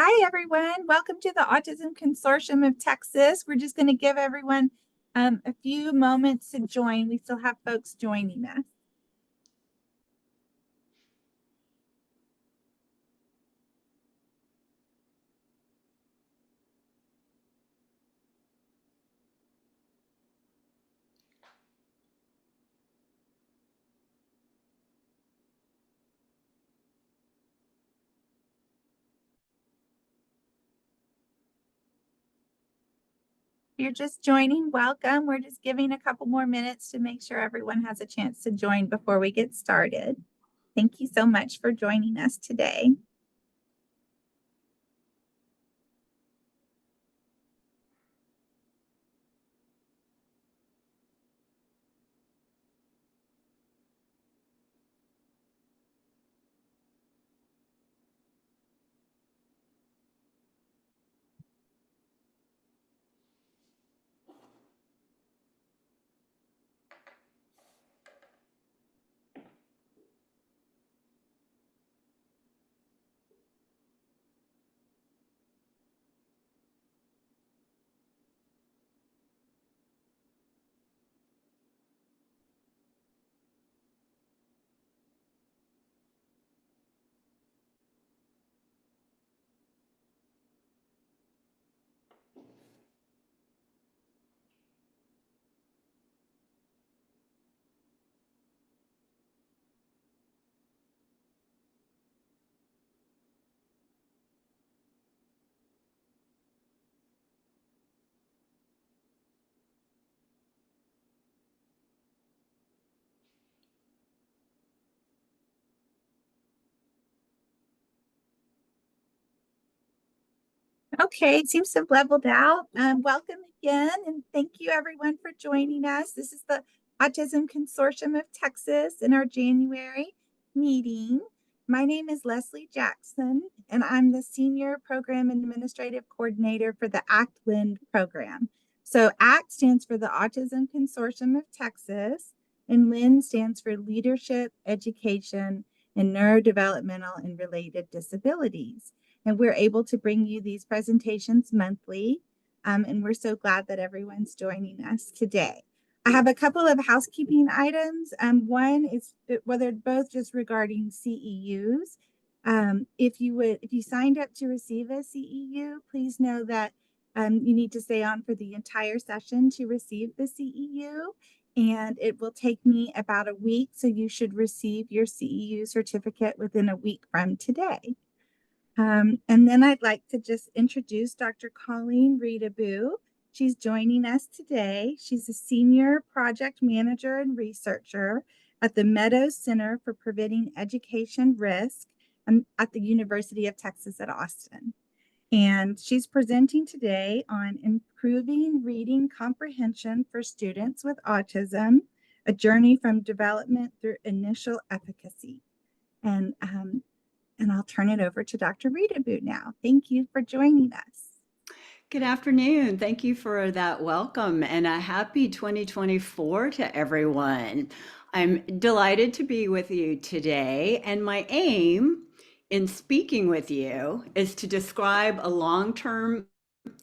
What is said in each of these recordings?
Hi, everyone. Welcome to the Autism Consortium of Texas. We're just going to give everyone a few moments to join. We still have folks joining us. If you're just joining, welcome. We're just giving a couple more minutes to make sure everyone has a chance to join before we get started. Thank you so much for joining us today. Okay, it seems to have leveled out. Welcome again, and thank you everyone for joining us. This is the Autism Consortium of Texas in our January meeting. My name is Leslie Jackson, and I'm the Senior Program and Administrative Coordinator for the ACT-LIND program. So ACT stands for the Autism Consortium of Texas, and LIND stands for Leadership, Education, and Neurodevelopmental and Related Disabilities. And we're able to bring you these presentations monthly. And we're so glad that everyone's joining us today. I have a couple of housekeeping items. One is, well, they're both just regarding CEUs. If you signed up to receive a CEU, please know that you need to stay on for the entire session to receive the CEU. And it will take me about a week, so you should receive your CEU certificate within a week from today. And then I'd like to just introduce Dr. Colleen Reutebuch. She's joining us today. She's a senior project manager and researcher at the Meadows Center for Preventing Education Risk at the University of Texas at Austin. And she's presenting today on improving reading comprehension for students with autism, a journey from development through initial efficacy. And I'll turn it over to Dr. Reutebuch now. Thank you for joining us. Good afternoon. Thank you for that welcome and a happy 2024 to everyone. I'm delighted to be with you today, and my aim in speaking with you is to describe a long-term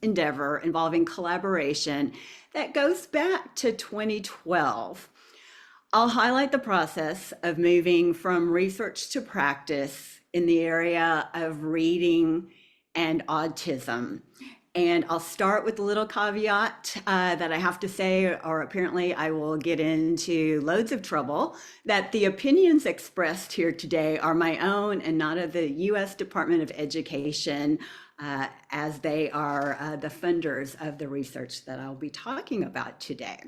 endeavor involving collaboration that goes back to 2012. I'll highlight the process of moving from research to practice in the area of reading and autism. And I'll start with a little caveat that I have to say, or apparently I will get into loads of trouble, that the opinions expressed here today are my own and not of the U.S. Department of Education, as they are the funders of the research that I'll be talking about today.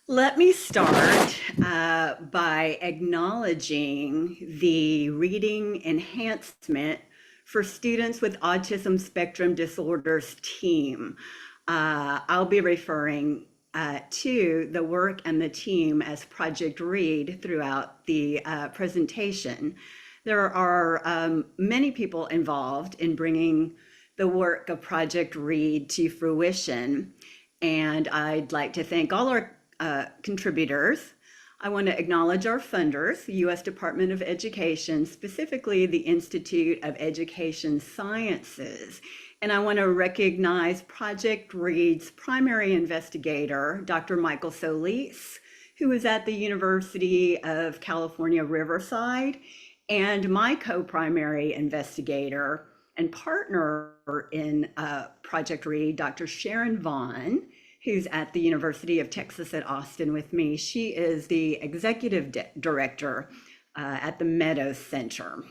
Let me start by acknowledging the reading enhancement for students with autism spectrum disorders team. I'll be referring to the work and the team as Project Read throughout the presentation. There are many people involved in bringing the work of Project Read to fruition, and I'd like to thank all our contributors. I want to acknowledge our funders, the U.S. Department of Education, specifically the Institute of Education Sciences. And I want to recognize Project READ's primary investigator, Dr. Michael Solis, who is at the University of California, Riverside, and my co-primary investigator and partner in Project READ, Dr. Sharon Vaughn, who's at the University of Texas at Austin with me. She is the executive director at the Meadows Center.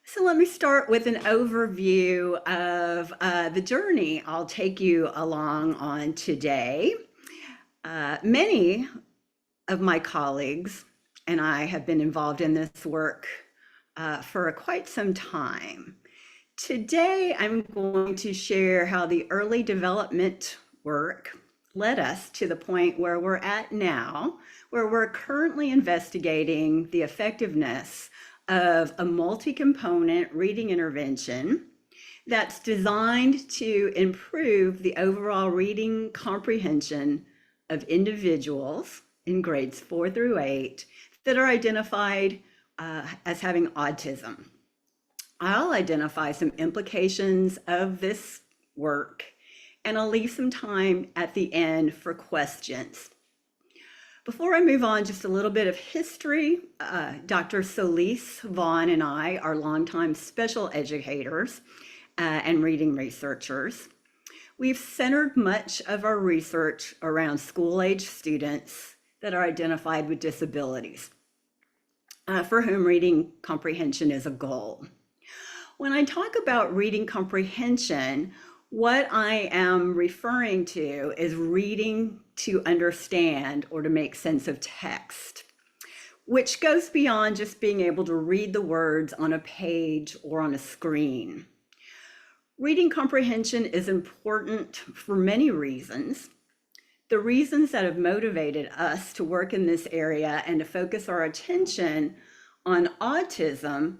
So let me start with an overview of the journey I'll take you along on today. Many of my colleagues and I have been involved in this work for quite some time. Today, I'm going to share how the early development work led us to the point where we're at now, where we're currently investigating the effectiveness of a multi-component reading intervention that's designed to improve the overall reading comprehension of individuals in grades 4 through 8 that are identified as having autism. I'll identify some implications of this work, and I'll leave some time at the end for questions. Before I move on, just a little bit of history. Dr. Solis, Vaughn, and I are longtime special educators and reading researchers. We've centered much of our research around school-age students that are identified with disabilities, for whom reading comprehension is a goal. When I talk about reading comprehension, what I am referring to is reading to understand or to make sense of text, which goes beyond just being able to read the words on a page or on a screen. Reading comprehension is important for many reasons. The reasons that have motivated us to work in this area and to focus our attention on autism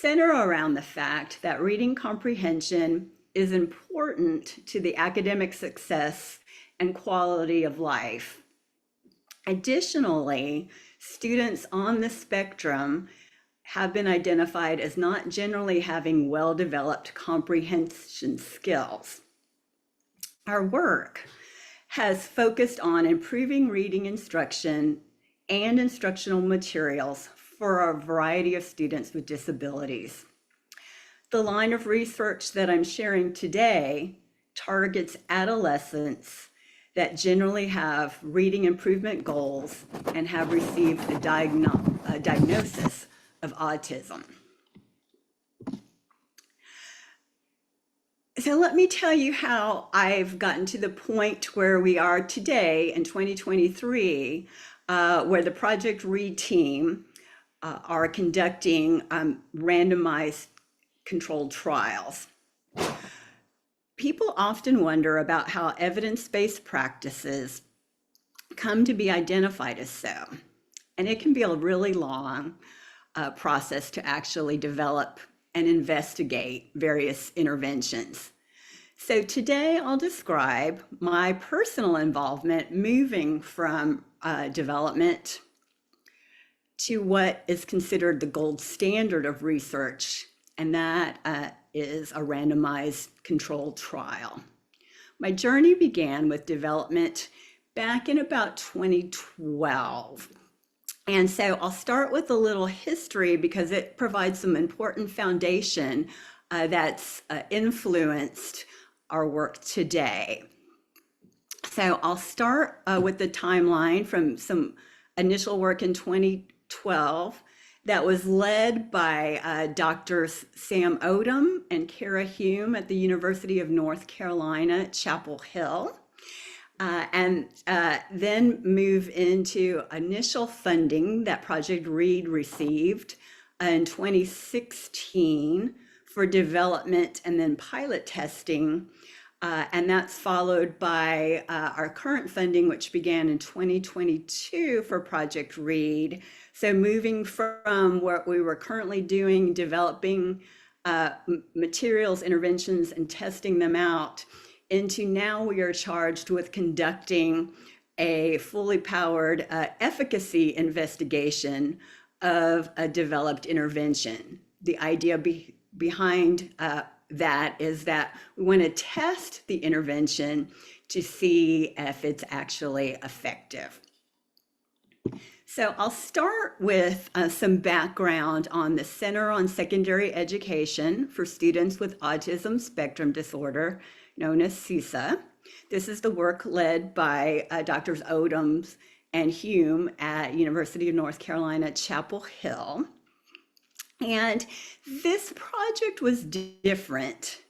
center around the fact that reading comprehension is important to the academic success and quality of life. Additionally, students on the spectrum have been identified as not generally having well-developed comprehension skills. Our work has focused on improving reading instruction and instructional materials for a variety of students with disabilities. The line of research that I'm sharing today targets adolescents that generally have reading improvement goals and have received a diagnosis of autism. So let me tell you how I've gotten to the point where we are today in 2023, where the Project READ team are conducting randomized controlled trials. People often wonder about how evidence-based practices come to be identified as so, and it can be a really long process to actually develop and investigate various interventions. So today I'll describe my personal involvement moving from development to what is considered the gold standard of research, and that is a randomized controlled trial. My journey began with development back in about 2012. And so I'll start with a little history because it provides some important foundation that's influenced our work today. So I'll start with the timeline from some initial work in 2012 that was led by Drs. Sam Odom and Kara Hume at the University of North Carolina at Chapel Hill. And then move into initial funding that Project READ received in 2016 for development and then pilot testing. And that's followed by our current funding, which began in 2022 for Project READ. So moving from what we were currently doing, developing materials, interventions, and testing them out, into now we are charged with conducting a fully powered efficacy investigation of a developed intervention. The idea behind that is that we want to test the intervention to see if it's actually effective. So I'll start with some background on the Center on Secondary Education for Students with Autism Spectrum Disorder, known as CSA. This is the work led by Drs. Odoms and Hume at University of North Carolina, Chapel Hill. And this project was different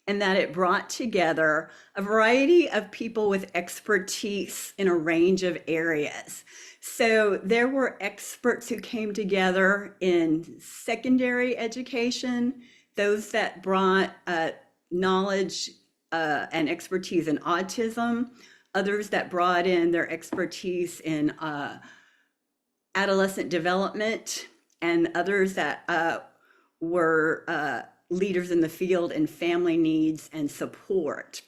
in that it brought together a variety of people with expertise in a range of areas. So there were experts who came together in secondary education, those that brought knowledge and expertise in autism, others that brought in their expertise in adolescent development, and others that were leaders in the field in family needs and support.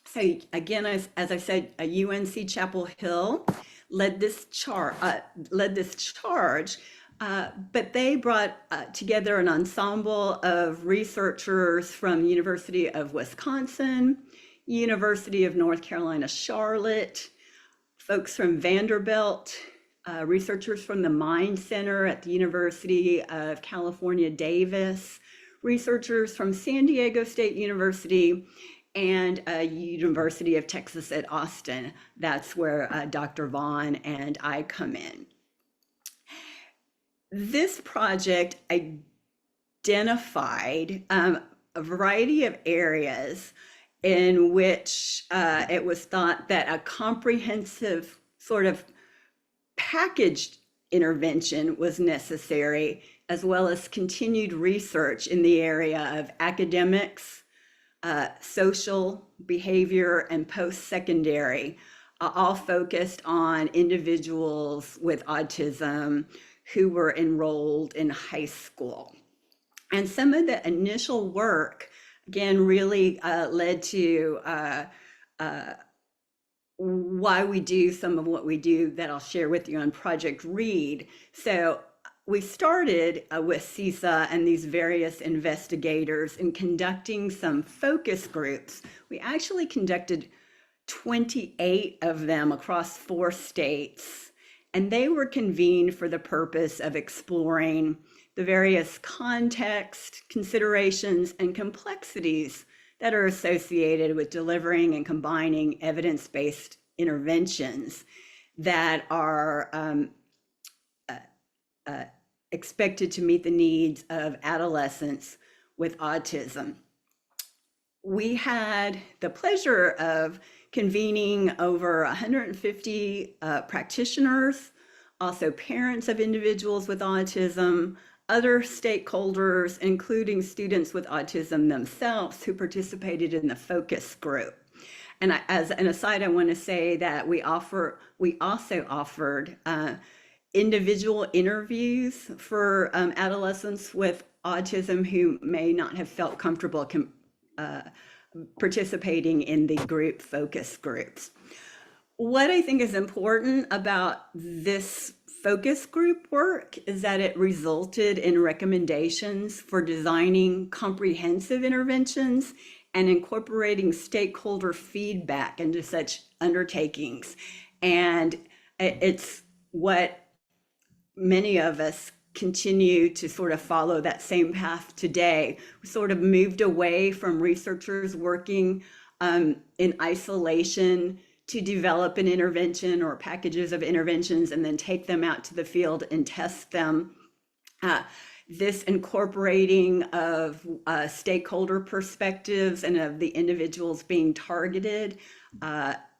So again, as I said, UNC Chapel Hill led this charge, but they brought together an ensemble of researchers from University of Wisconsin, University of North Carolina, Charlotte, folks from Vanderbilt, researchers from the Mind Center at the University of California, Davis, researchers from San Diego State University, and University of Texas at Austin. That's where Dr. Vaughn and I come in. This project identified a variety of areas in which it was thought that a comprehensive sort of packaged intervention was necessary, as well as continued research in the area of academics, social behavior, and post-secondary, all focused on individuals with autism who were enrolled in high school. And some of the initial work, again, really led to why we do some of what we do that I'll share with you on Project READ. So we started with CSA and these various investigators in conducting some focus groups. We actually conducted 28 of them across 4 states, and they were convened for the purpose of exploring the various context, considerations, and complexities that are associated with delivering and combining evidence-based interventions that are expected to meet the needs of adolescents with autism. We had the pleasure of convening over 150 practitioners, also parents of individuals with autism, other stakeholders, including students with autism themselves who participated in the focus group. And as an aside, I want to say that we also offered individual interviews for adolescents with autism who may not have felt comfortable participating in the group focus groups. What I think is important about this focus group work is that it resulted in recommendations for designing comprehensive interventions and incorporating stakeholder feedback into such undertakings. And it's what many of us continue to sort of follow that same path today. We sort of moved away from researchers working in isolation to develop an intervention or packages of interventions and then take them out to the field and test them. This incorporating of stakeholder perspectives and of the individuals being targeted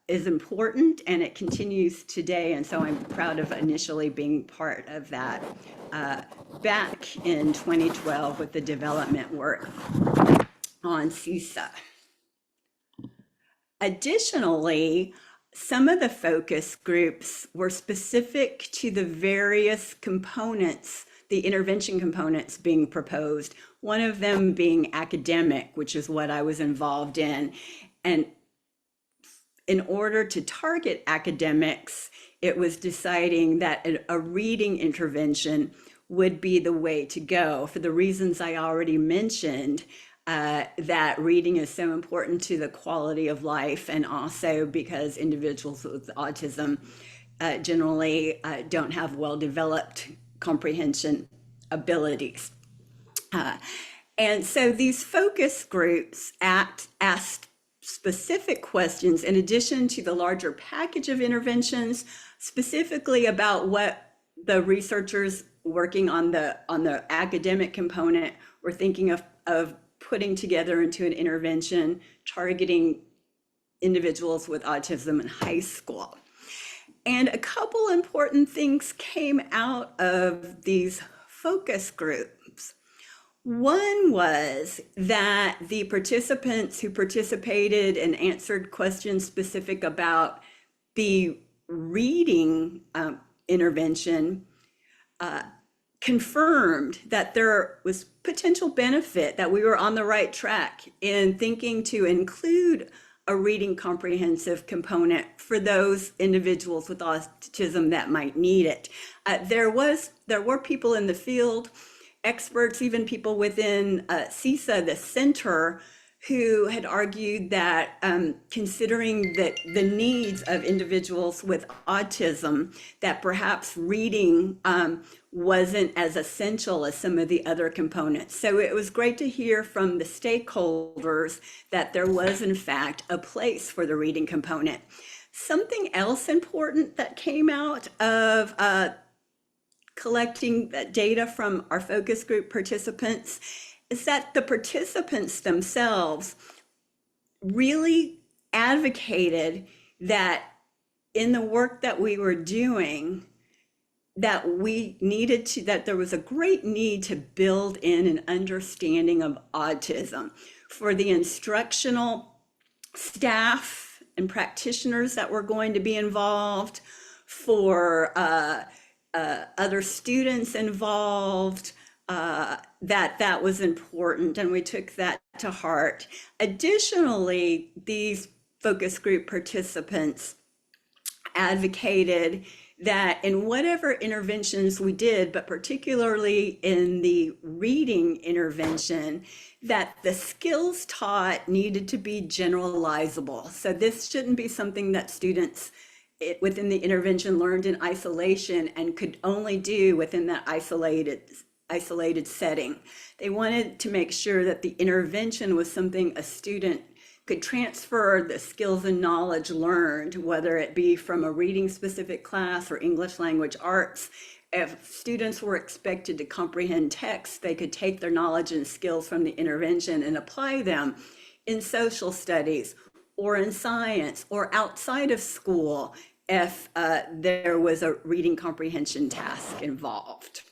is important, and it continues today. And so I'm proud of initially being part of that back in 2012 with the development work on CSA. Additionally, some of the focus groups were specific to the various components, the intervention components being proposed, one of them being academic, which is what I was involved in. And in order to target academics, it was deciding that a reading intervention would be the way to go for the reasons I already mentioned, that reading is so important to the quality of life, and also because individuals with autism generally don't have well-developed comprehension abilities. And so these focus groups asked specific questions in addition to the larger package of interventions, specifically about what the researchers working on the academic component were thinking of putting together into an intervention targeting individuals with autism in high school. And a couple important things came out of these focus groups. One was that the participants who participated and answered questions specific about the reading intervention confirmed that there was potential benefit, that we were on the right track in thinking to include a reading comprehensive component for those individuals with autism that might need it. There were people in the field, experts, even people within CISA, the center, who had argued that considering the needs of individuals with autism, that perhaps reading wasn't as essential as some of the other components. So it was great to hear from the stakeholders that there was, in fact, a place for the reading component. Something else important that came out of collecting that data from our focus group participants is that the participants themselves really advocated that in the work that we were doing, that there was a great need to build in an understanding of autism for the instructional staff and practitioners that were going to be involved, for other students involved, that was important, and we took that to heart. Additionally, these focus group participants advocated that in whatever interventions we did, but particularly in the reading intervention, that the skills taught needed to be generalizable. So this shouldn't be something that students within the intervention learned in isolation and could only do within that isolated setting. They wanted to make sure that the intervention was something a student could transfer the skills and knowledge learned, whether it be from a reading specific class or English language arts. If students were expected to comprehend text, they could take their knowledge and skills from the intervention and apply them in social studies or in science or outside of school if there was a reading comprehension task involved.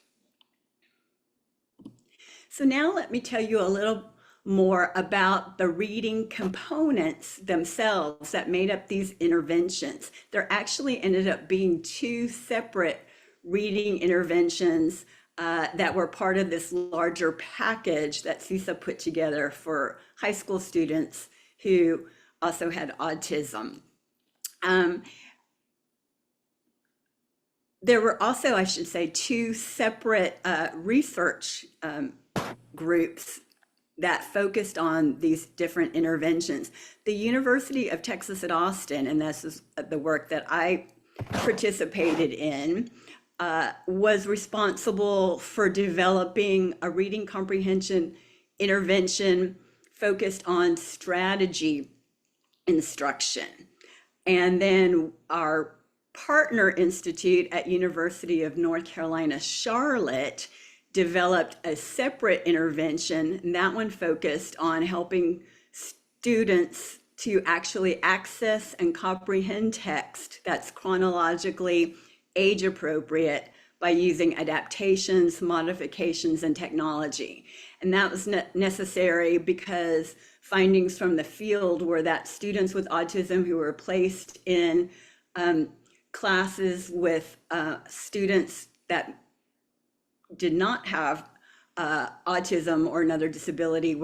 So now let me tell you a little more about the reading components themselves that made up these interventions. There actually ended up being two separate reading interventions that were part of this larger package that CISA put together for high school students who also had autism. There were also, I should say, two separate research groups that focused on these different interventions. The University of Texas at Austin, and this is the work that I participated in, was responsible for developing a reading comprehension intervention focused on strategy instruction. And then our partner institute at University of North Carolina, Charlotte, developed a separate intervention, and that one focused on helping students to actually access and comprehend text that's chronologically age appropriate by using adaptations, modifications, and technology. And that was necessary because findings from the field were that students with autism who were placed in classes with students that did not have autism or another disability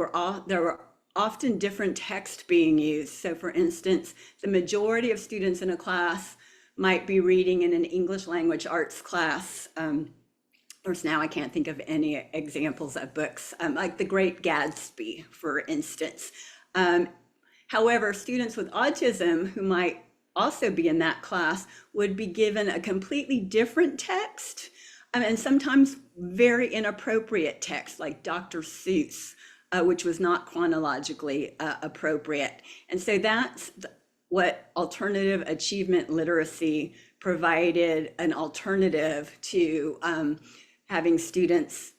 there were often different text being used. So for instance, the majority of students in a class might be reading in an English language arts class. Of course, now I can't think of any examples of books, like The Great Gatsby, for instance. However, students with autism who might also be in that class would be given a completely different text, and sometimes very inappropriate text, like Dr. Seuss, which was not chronologically appropriate. And so that's what alternative achievement literacy provided, an alternative to having students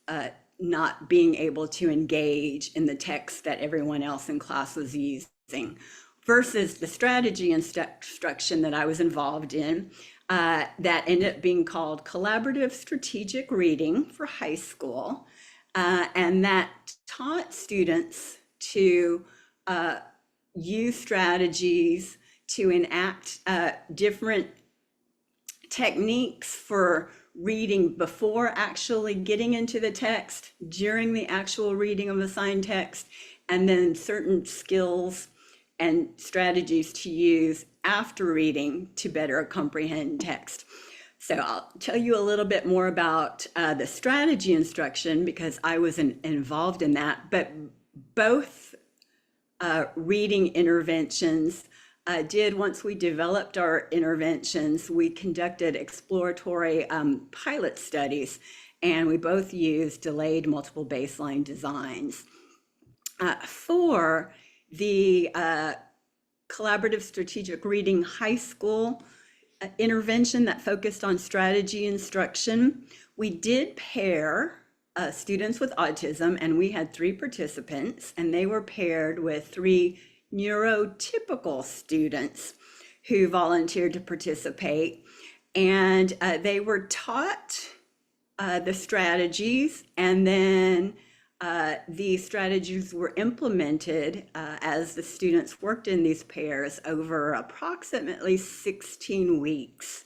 not being able to engage in the text that everyone else in class was using, versus the strategy instruction that I was involved in that ended up being called collaborative strategic reading for high school. And that taught students to use strategies to enact different techniques for reading before actually getting into the text, during the actual reading of assigned text, and then certain skills and strategies to use after reading to better comprehend text. So I'll tell you a little bit more about the strategy instruction because I was involved in that, but both reading interventions once we developed our interventions, we conducted exploratory pilot studies, and we both used delayed multiple baseline designs. For the collaborative strategic reading high school intervention that focused on strategy instruction, we did pair students with autism, and we had 3 participants, and they were paired with 3 neurotypical students who volunteered to participate. And they were taught the strategies, and then the strategies were implemented as the students worked in these pairs over approximately 16 weeks.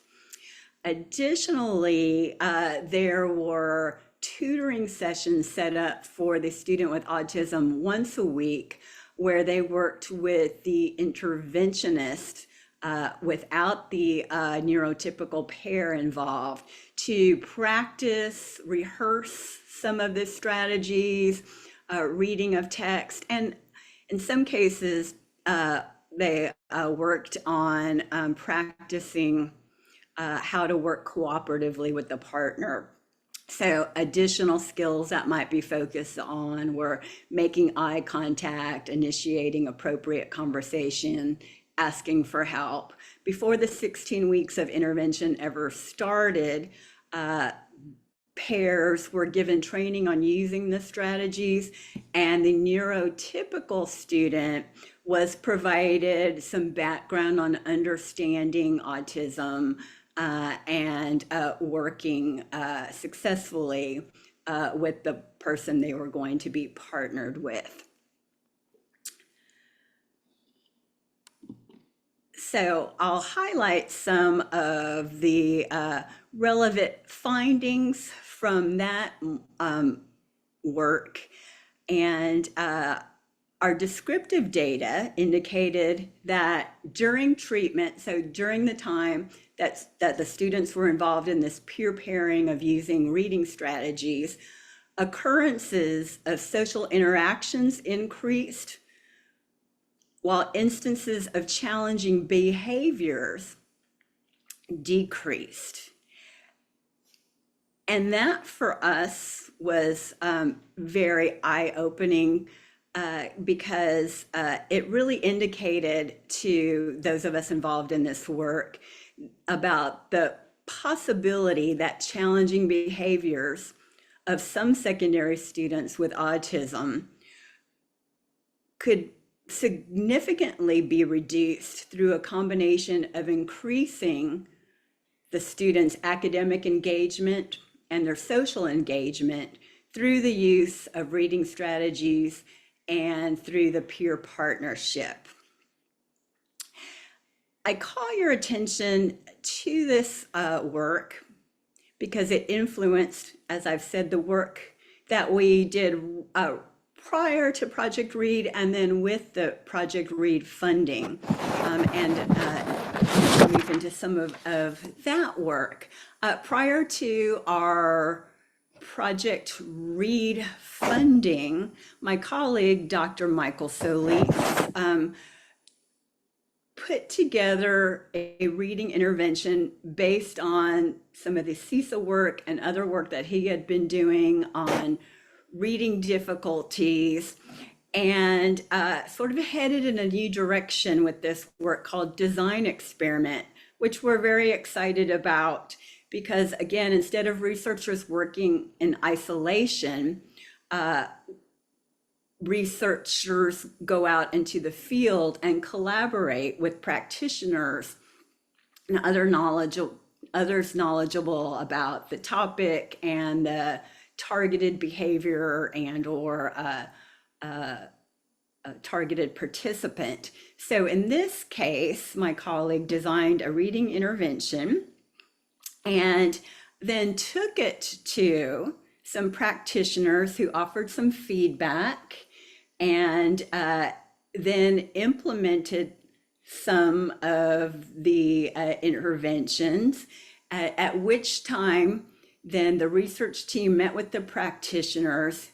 Additionally, there were tutoring sessions set up for the student with autism once a week, where they worked with the interventionist without the neurotypical pair involved to practice, rehearse some of the strategies, reading of text, and in some cases, they worked on practicing how to work cooperatively with the partner. So additional skills that might be focused on were making eye contact, initiating appropriate conversation, asking for help. Before the 16 weeks of intervention ever started, pairs were given training on using the strategies, and the neurotypical student was provided some background on understanding autism and working successfully with the person they were going to be partnered with. So I'll highlight some of the relevant findings from that work. And our descriptive data indicated that during treatment, so during the time that the students were involved in this peer pairing of using reading strategies, occurrences of social interactions increased, while instances of challenging behaviors decreased. And that for us was very eye-opening because it really indicated to those of us involved in this work about the possibility that challenging behaviors of some secondary students with autism could significantly be reduced through a combination of increasing the students' academic engagement and their social engagement through the use of reading strategies and through the peer partnership. I call your attention to this work because it influenced, as I've said, the work that we did prior to Project Read and then with the Project Read funding, and move into some of that work. Prior to our Project Read funding, my colleague, Dr. Michael Solis, put together a reading intervention based on some of the CISA work and other work that he had been doing on reading difficulties, and sort of headed in a new direction with this work called Design Experiment, which we're very excited about because, again, instead of researchers working in isolation, researchers go out into the field and collaborate with practitioners and others knowledgeable about the topic and the targeted behavior and or a targeted participant. So in this case, my colleague designed a reading intervention and then took it to some practitioners who offered some feedback and then implemented some of the interventions, at which time then the research team met with the practitioners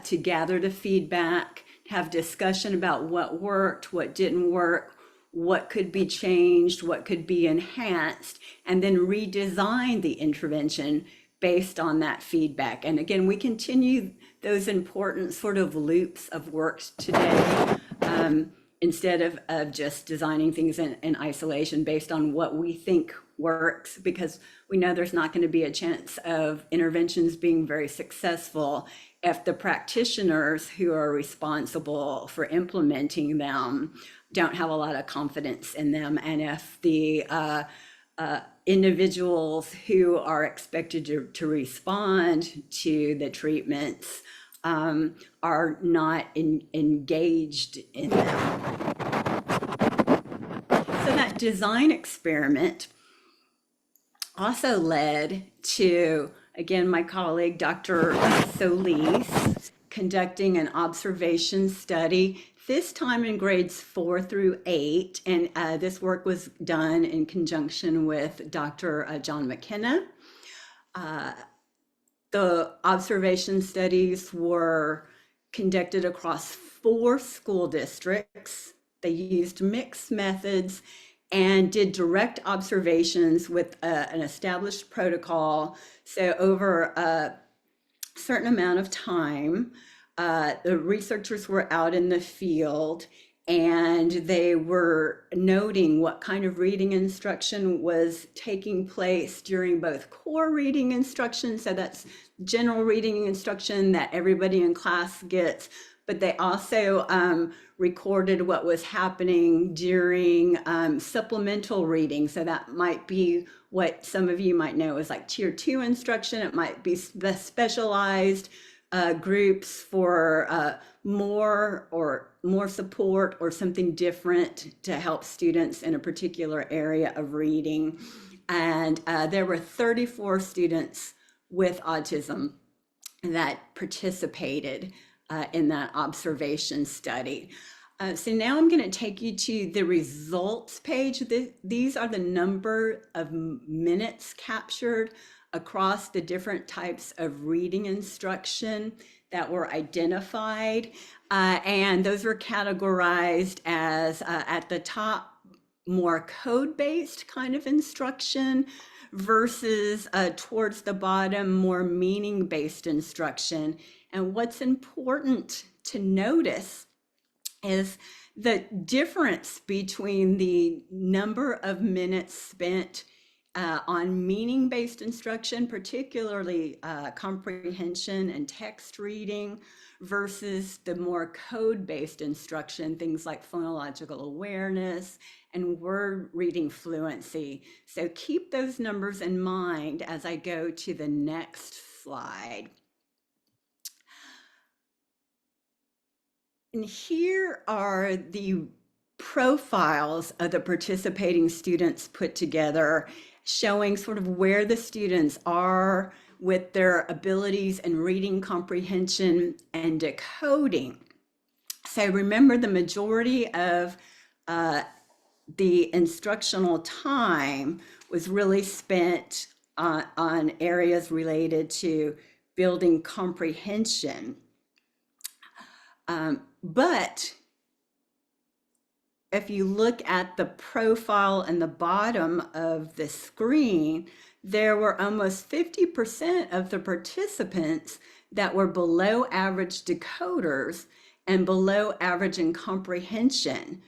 to gather the feedback, have discussion about what worked, what didn't work, what could be changed, what could be enhanced, and then redesign the intervention based on that feedback. And again, we continue those important sort of loops of work today, instead of just designing things in isolation based on what we think works, because we know there's not going to be a chance of interventions being very successful if the practitioners who are responsible for implementing them don't have a lot of confidence in them, and if the individuals who are expected to respond to the treatments are not engaged in them. So that design experiment also led to, again, my colleague, Dr. Solis, conducting an observation study, this time in grades 4 through 8. And this work was done in conjunction with Dr. John McKenna. The observation studies were conducted across 4 school districts. They used mixed methods and did direct observations with an established protocol. So over a certain amount of time, the researchers were out in the field and they were noting what kind of reading instruction was taking place during both core reading instruction, so that's general reading instruction that everybody in class gets, but they also recorded what was happening during supplemental reading. So that might be what some of you might know as like tier 2 instruction. It might be the specialized groups for more support or something different to help students in a particular area of reading. And there were 34 students with autism that participated in that observation study. So now I'm going to take you to the results page. These are the number of minutes captured across the different types of reading instruction that were identified. And those were categorized as at the top, more code-based kind of instruction versus towards the bottom, more meaning-based instruction. And what's important to notice is the difference between the number of minutes spent on meaning-based instruction, particularly comprehension and text reading, versus the more code-based instruction, things like phonological awareness and word reading fluency. So keep those numbers in mind as I go to the next slide. And here are the profiles of the participating students put together, showing sort of where the students are, with their abilities in reading comprehension and decoding. So remember, the majority of the instructional time was really spent on areas related to building comprehension. But if you look at the profile in the bottom of the screen, there were almost 50% of the participants that were below average decoders and below average in comprehension.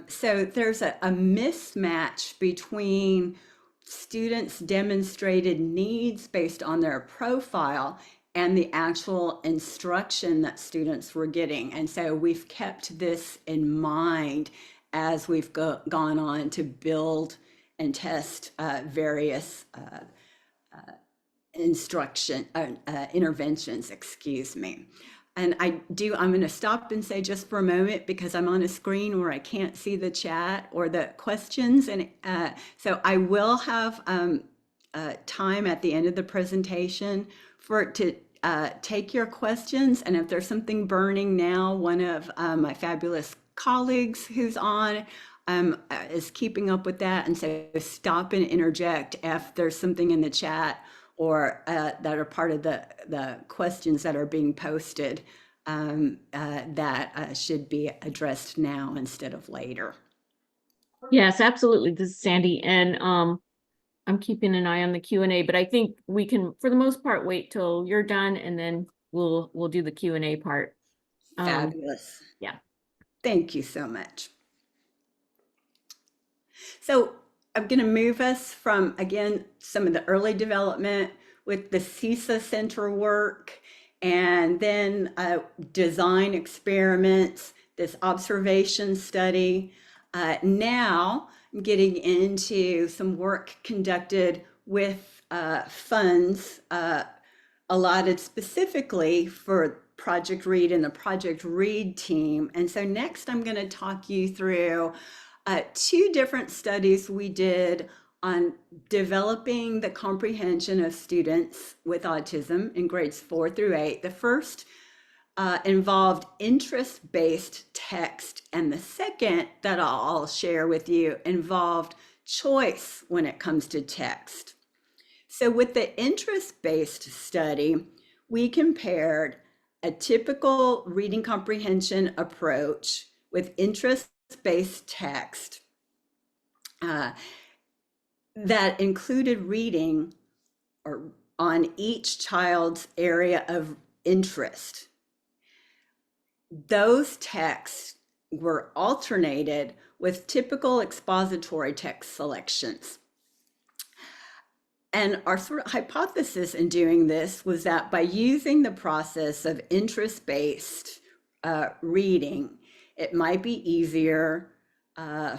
So there's a mismatch between students' demonstrated needs based on their profile and the actual instruction that students were getting. And so we've kept this in mind as we've gone on to build and test various interventions, excuse me. And I'm going to stop and say just for a moment, because I'm on a screen where I can't see the chat or the questions. And so I will have time at the end of the presentation to take your questions. And if there's something burning now, one of my fabulous colleagues who's on is keeping up with that. And so stop and interject if there's something in the chat or that are part of the questions that are being posted that should be addressed now instead of later. Yes, absolutely. This is Sandy, and I'm keeping an eye on the Q&A, but I think we can, for the most part, wait till you're done, and then we'll do the Q&A part. Fabulous. Yeah. Thank you so much. So I'm going to move us from, again, some of the early development with the CISA center work, and then design experiments, this observation study. Now I'm getting into some work conducted with funds allotted specifically for Project Read and the Project Read team. And so next I'm going to talk you through two different studies we did on developing the comprehension of students with autism in grades 4 through 8. The first involved interest-based text, and the second that I'll share with you involved choice when it comes to text. So with the interest-based study, we compared a typical reading comprehension approach with interest-based text that included reading on each child's area of interest. Those texts were alternated with typical expository text selections. And our sort of hypothesis in doing this was that by using the process of interest-based reading, it might be easier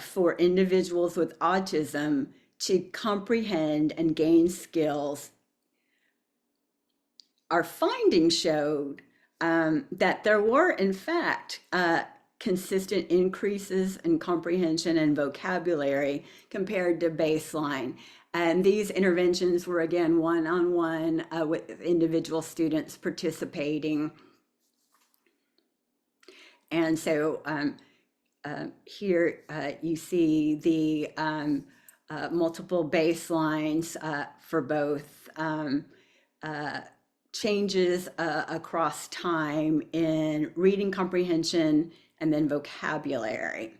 for individuals with autism to comprehend and gain skills. Our findings showed that there were, in fact, consistent increases in comprehension and vocabulary compared to baseline. And these interventions were, again, one-on-one with individual students participating. And so here you see the multiple baselines for both changes across time in reading comprehension and then vocabulary.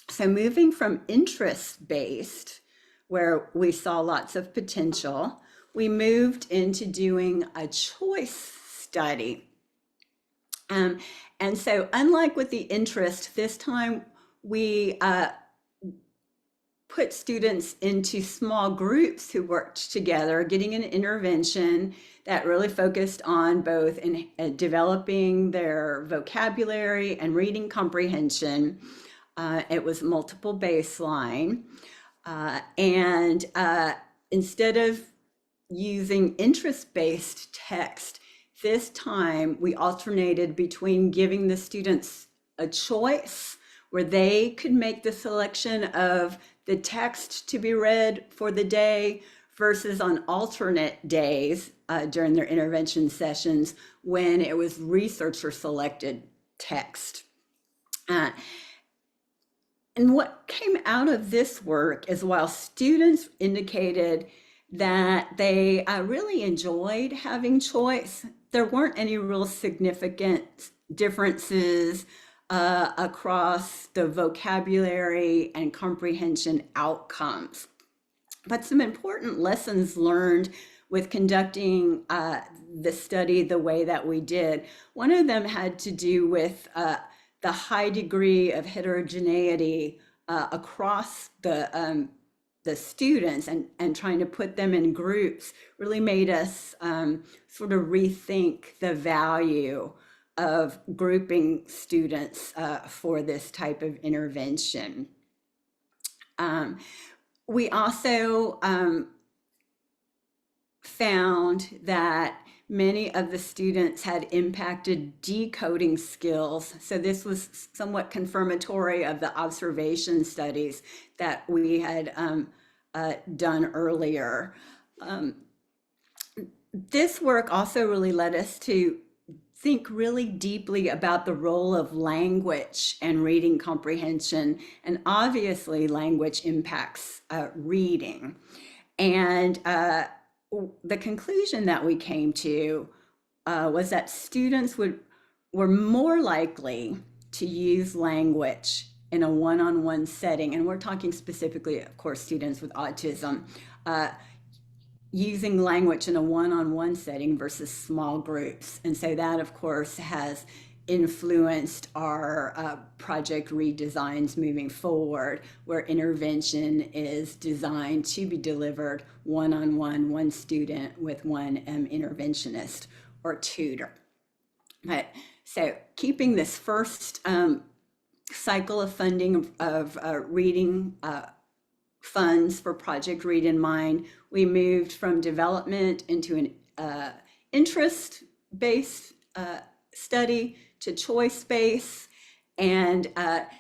So moving from interest-based, where we saw lots of potential, we moved into doing a choice study. And so unlike with the interest, this time we put students into small groups who worked together, getting an intervention that really focused on both in developing their vocabulary and reading comprehension. It was multiple baseline. And instead of using interest-based text, this time we alternated between giving the students a choice where they could make the selection of the text to be read for the day versus on alternate days during their intervention sessions when it was researcher selected text. And what came out of this work is while students indicated that they really enjoyed having choice, there weren't any real significant differences across the vocabulary and comprehension outcomes. But some important lessons learned with conducting the study the way that we did. One of them had to do with the high degree of heterogeneity across the students, and trying to put them in groups really made us sort of rethink the value of grouping students for this type of intervention. We also found that many of the students had impacted decoding skills. So this was somewhat confirmatory of the observation studies that we had done earlier. This work also really led us to think really deeply about the role of language and reading comprehension. And obviously language impacts reading. And the conclusion that we came to was that students were more likely to use language in a one-on-one setting. And we're talking specifically, of course, students with autism, using language in a one-on-one setting versus small groups. And so that, of course, has influenced our project redesigns moving forward, where intervention is designed to be delivered one-on-one, one student with one interventionist or tutor. But so keeping this first cycle of funding of reading funds for Project Read in mind, we moved from development into an interest-based study to choice-based, and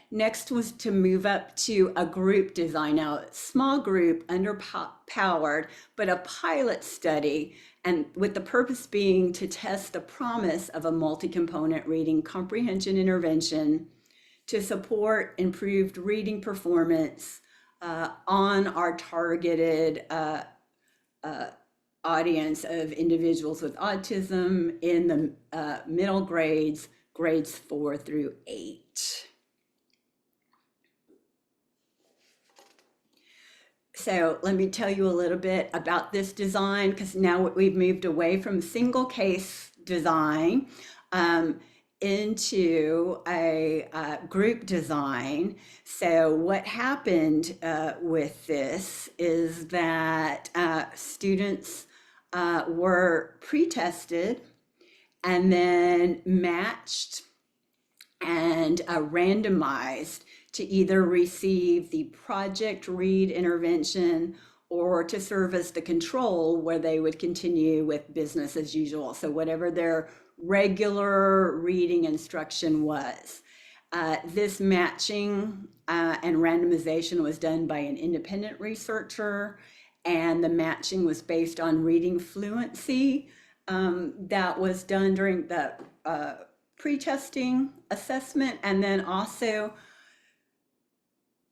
next was to move up to a group design. Now, small group, underpowered, but a pilot study, and with the purpose being to test the promise of a multi-component reading comprehension intervention to support improved reading performance on our targeted audience of individuals with autism in the middle grades 4 through 8. So let me tell you a little bit about this design, because now we've moved away from single case design into a group design. So what happened with this is that students were pre-tested and then matched and randomized to either receive the Project Read intervention or to serve as the control, where they would continue with business as usual. So whatever their regular reading instruction was. This matching and randomization was done by an independent researcher, and the matching was based on reading fluency that was done during the pre-testing assessment, and then also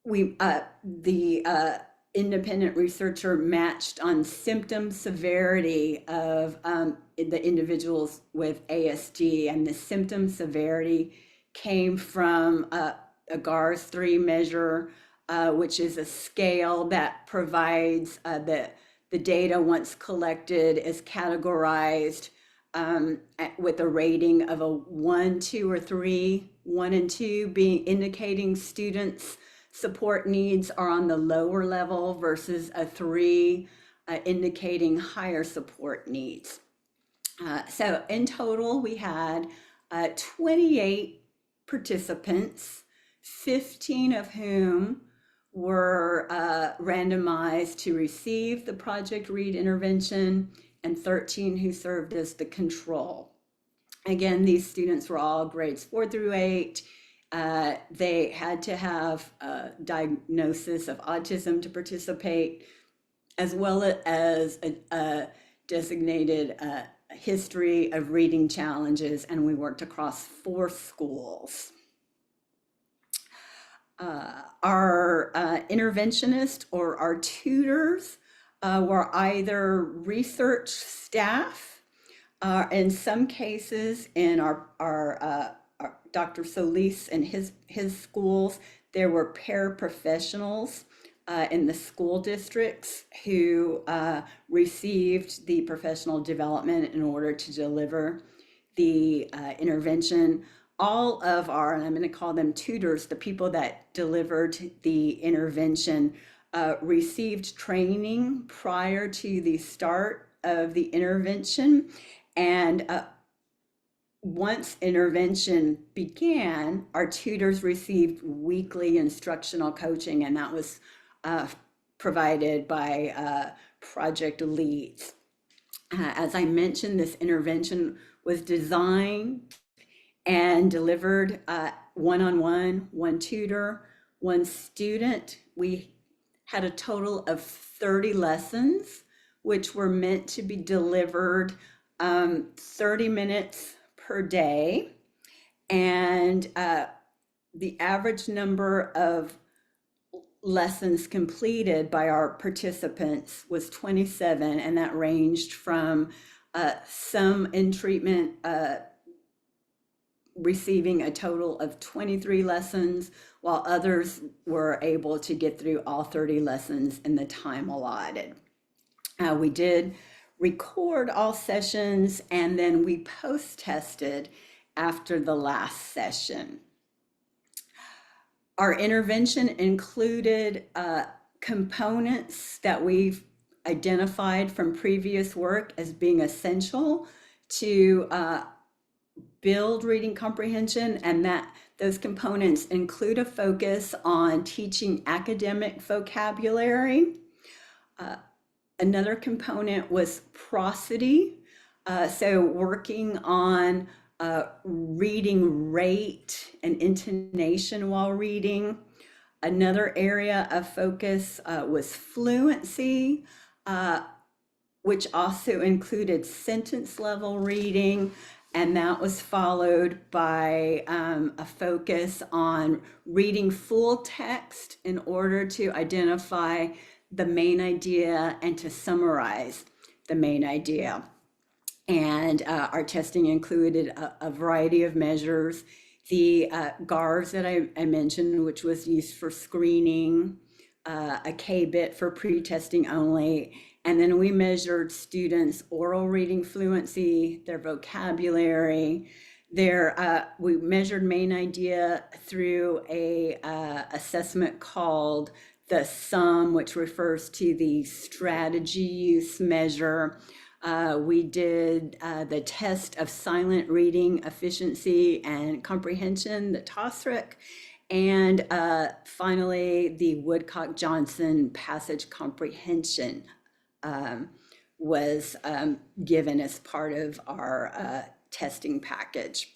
the independent researcher matched on symptom severity of the individuals with ASD, and the symptom severity came from a GARS-3 measure, which is a scale that provides the data once collected is categorized with a rating of a 1, 2, or 3, 1 and 2 being indicating students' support needs are on the lower level versus a 3 indicating higher support needs. So in total, we had 28 participants, 15 of whom were randomized to receive the Project Read intervention, and 13 who served as the control. Again, these students were all grades 4 through 8. They had to have a diagnosis of autism to participate. as well as a designated history of reading challenges, and we worked across 4 schools. Our interventionists or our tutors were either research staff, in some cases in our Dr. Solis and his schools, there were paraprofessionals in the school districts who received the professional development in order to deliver the intervention. All of our, and I'm going to call them tutors, the people that delivered the intervention, received training prior to the start of the intervention. And once intervention began, our tutors received weekly instructional coaching, and that was provided by project leads. As I mentioned, this intervention was designed and delivered one-on-one, one tutor, one student. We had a total of 30 lessons, which were meant to be delivered 30 minutes per day. And the average number of lessons completed by our participants was 27, and that ranged from some in treatment receiving a total of 23 lessons, while others were able to get through all 30 lessons in the time allotted. We did record all sessions, and then we post-tested after the last session. Our intervention included components that we've identified from previous work as being essential to build reading comprehension, and that those components include a focus on teaching academic vocabulary. Another component was prosody, so working on reading rate and intonation while reading. Another area of focus was fluency, which also included sentence level reading, and that was followed by a focus on reading full text in order to identify the main idea and to summarize the main idea. And our testing included a variety of measures. The GARS that I mentioned, which was used for screening, a K-bit for pre-testing only, and then we measured students' oral reading fluency, their vocabulary, we measured main idea through a assessment called the SUM, which refers to the strategy use measure. We did the test of silent reading efficiency and comprehension, the TOSRC, and finally the Woodcock-Johnson passage comprehension was given as part of our testing package.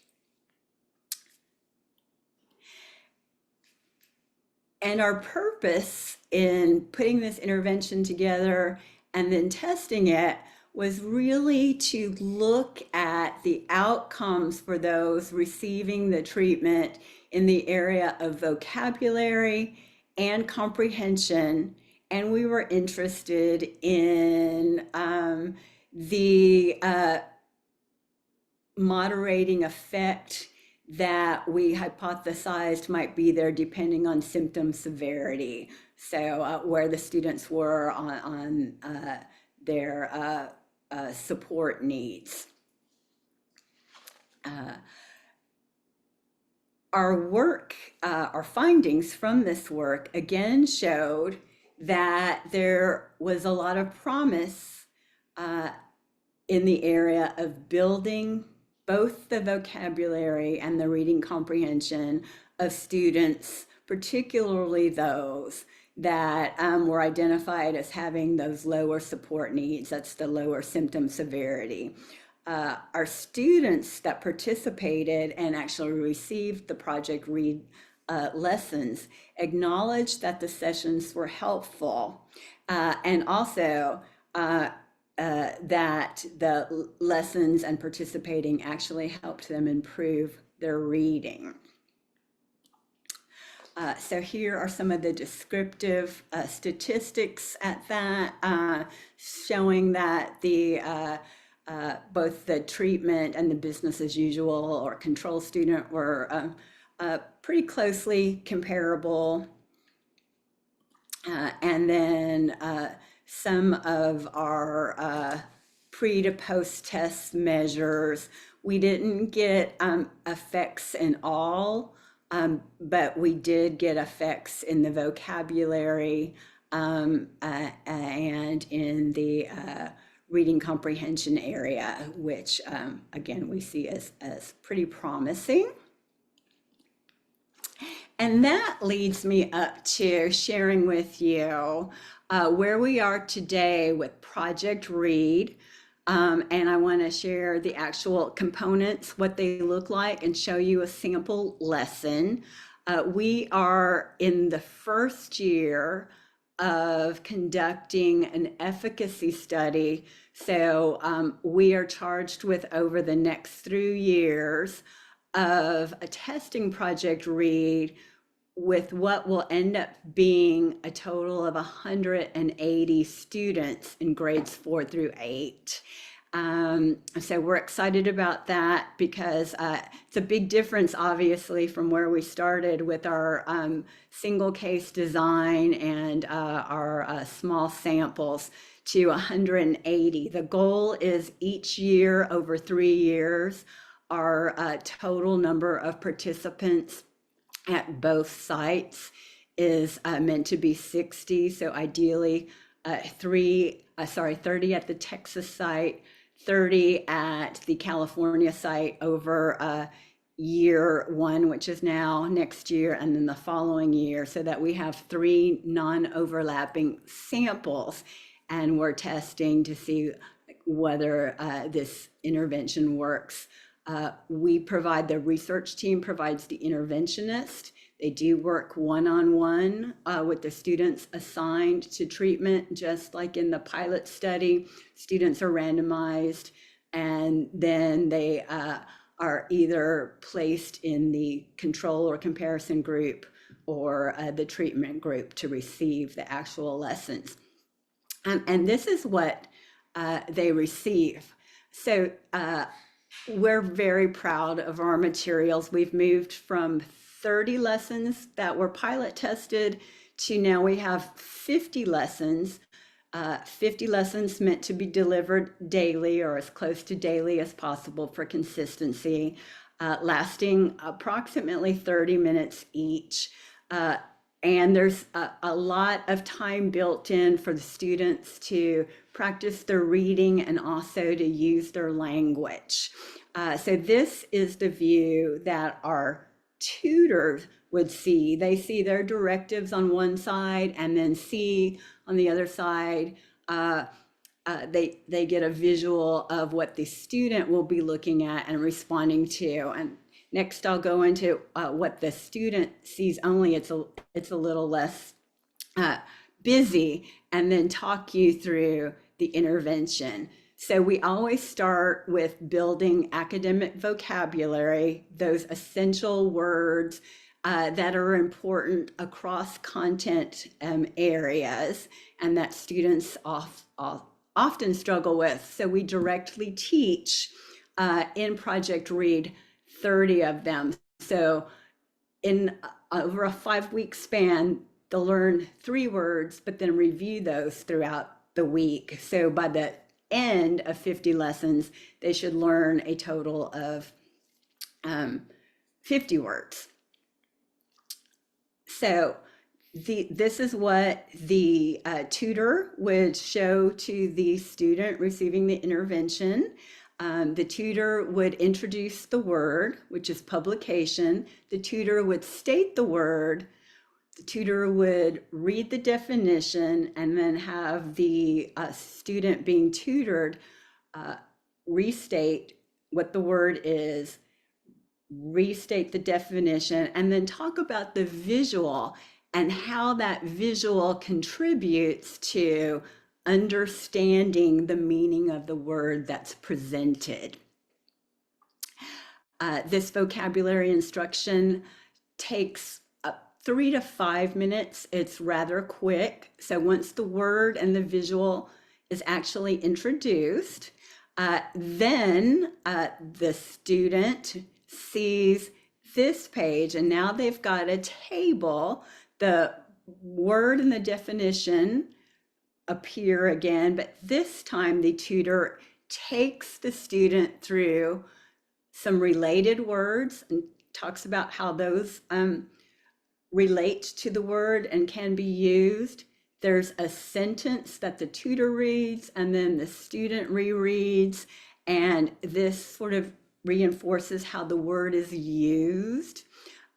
And our purpose in putting this intervention together and then testing it was really to look at the outcomes for those receiving the treatment in the area of vocabulary and comprehension. And we were interested in the moderating effect that we hypothesized might be there depending on symptom severity. So where the students were on their support needs. Our work, our findings from this work again showed that there was a lot of promise in the area of building both the vocabulary and the reading comprehension of students, particularly those that were identified as having those lower support needs. That's the lower symptom severity. Our students that participated and actually received the Project Read lessons, acknowledged that the sessions were helpful, and also that the lessons and participating actually helped them improve their reading. So here are some of the descriptive statistics at that, showing that the both the treatment and the business as usual or control student were pretty closely comparable. And then some of our pre to post test measures, we didn't get effects in all, but we did get effects in the vocabulary and in the reading comprehension area, which again, we see as pretty promising. And that leads me up to sharing with you where we are today with Project Read. And I want to share the actual components, what they look like, and show you a sample lesson. We are in the first year of conducting an efficacy study. So we are charged with, over the next 3 years, of a testing Project Read with what will end up being a total of 180 students in grades 4 through 8. So we're excited about that because it's a big difference, obviously, from where we started with our single case design and our small samples to 180. The goal is each year over 3 years, our total number of participants at both sites is meant to be 60. So ideally 30 at the Texas site, 30 at the California site over year 1, which is now next year, and then the following year, so that we have 3 non-overlapping samples, and we're testing to see whether this intervention works. We provide, the research team provides the interventionist. They do work one-on-one with the students assigned to treatment, just like in the pilot study. Students are randomized, and then they are either placed in the control or comparison group or the treatment group to receive the actual lessons. And this is what they receive. So we're very proud of our materials. We've moved from 30 lessons that were pilot tested to now we have 50 lessons. 50 lessons meant to be delivered daily or as close to daily as possible for consistency, lasting approximately 30 minutes each. And there's a lot of time built in for the students to practice their reading and also to use their language. So this is the view that our tutors would see. They see their directives on one side and then see on the other side, they get a visual of what the student will be looking at and responding to. And next I'll go into what the student sees only. It's a little less busy, and then talk you through the intervention. So we always start with building academic vocabulary, those essential words that are important across content areas and that students often struggle with. So we directly teach in Project Read 30 of them. So in over a 5-week span, they'll learn 3 words, but then review those throughout the week. So by the end of 50 lessons, they should learn a total of 50 words. So this is what the tutor would show to the student receiving the intervention. The tutor would introduce the word, which is publication. The tutor would state the word. The tutor would read the definition and then have the student being tutored restate what the word is, restate the definition, and then talk about the visual and how that visual contributes to understanding the meaning of the word that's presented. This vocabulary instruction takes 3 to 5 minutes. It's rather quick. So once the word and the visual is actually introduced, then the student sees this page, and now they've got a table. The word and the definition appear again, but this time the tutor takes the student through some related words and talks about how those relate to the word and can be used. There's a sentence that the tutor reads and then the student rereads, and this sort of reinforces how the word is used.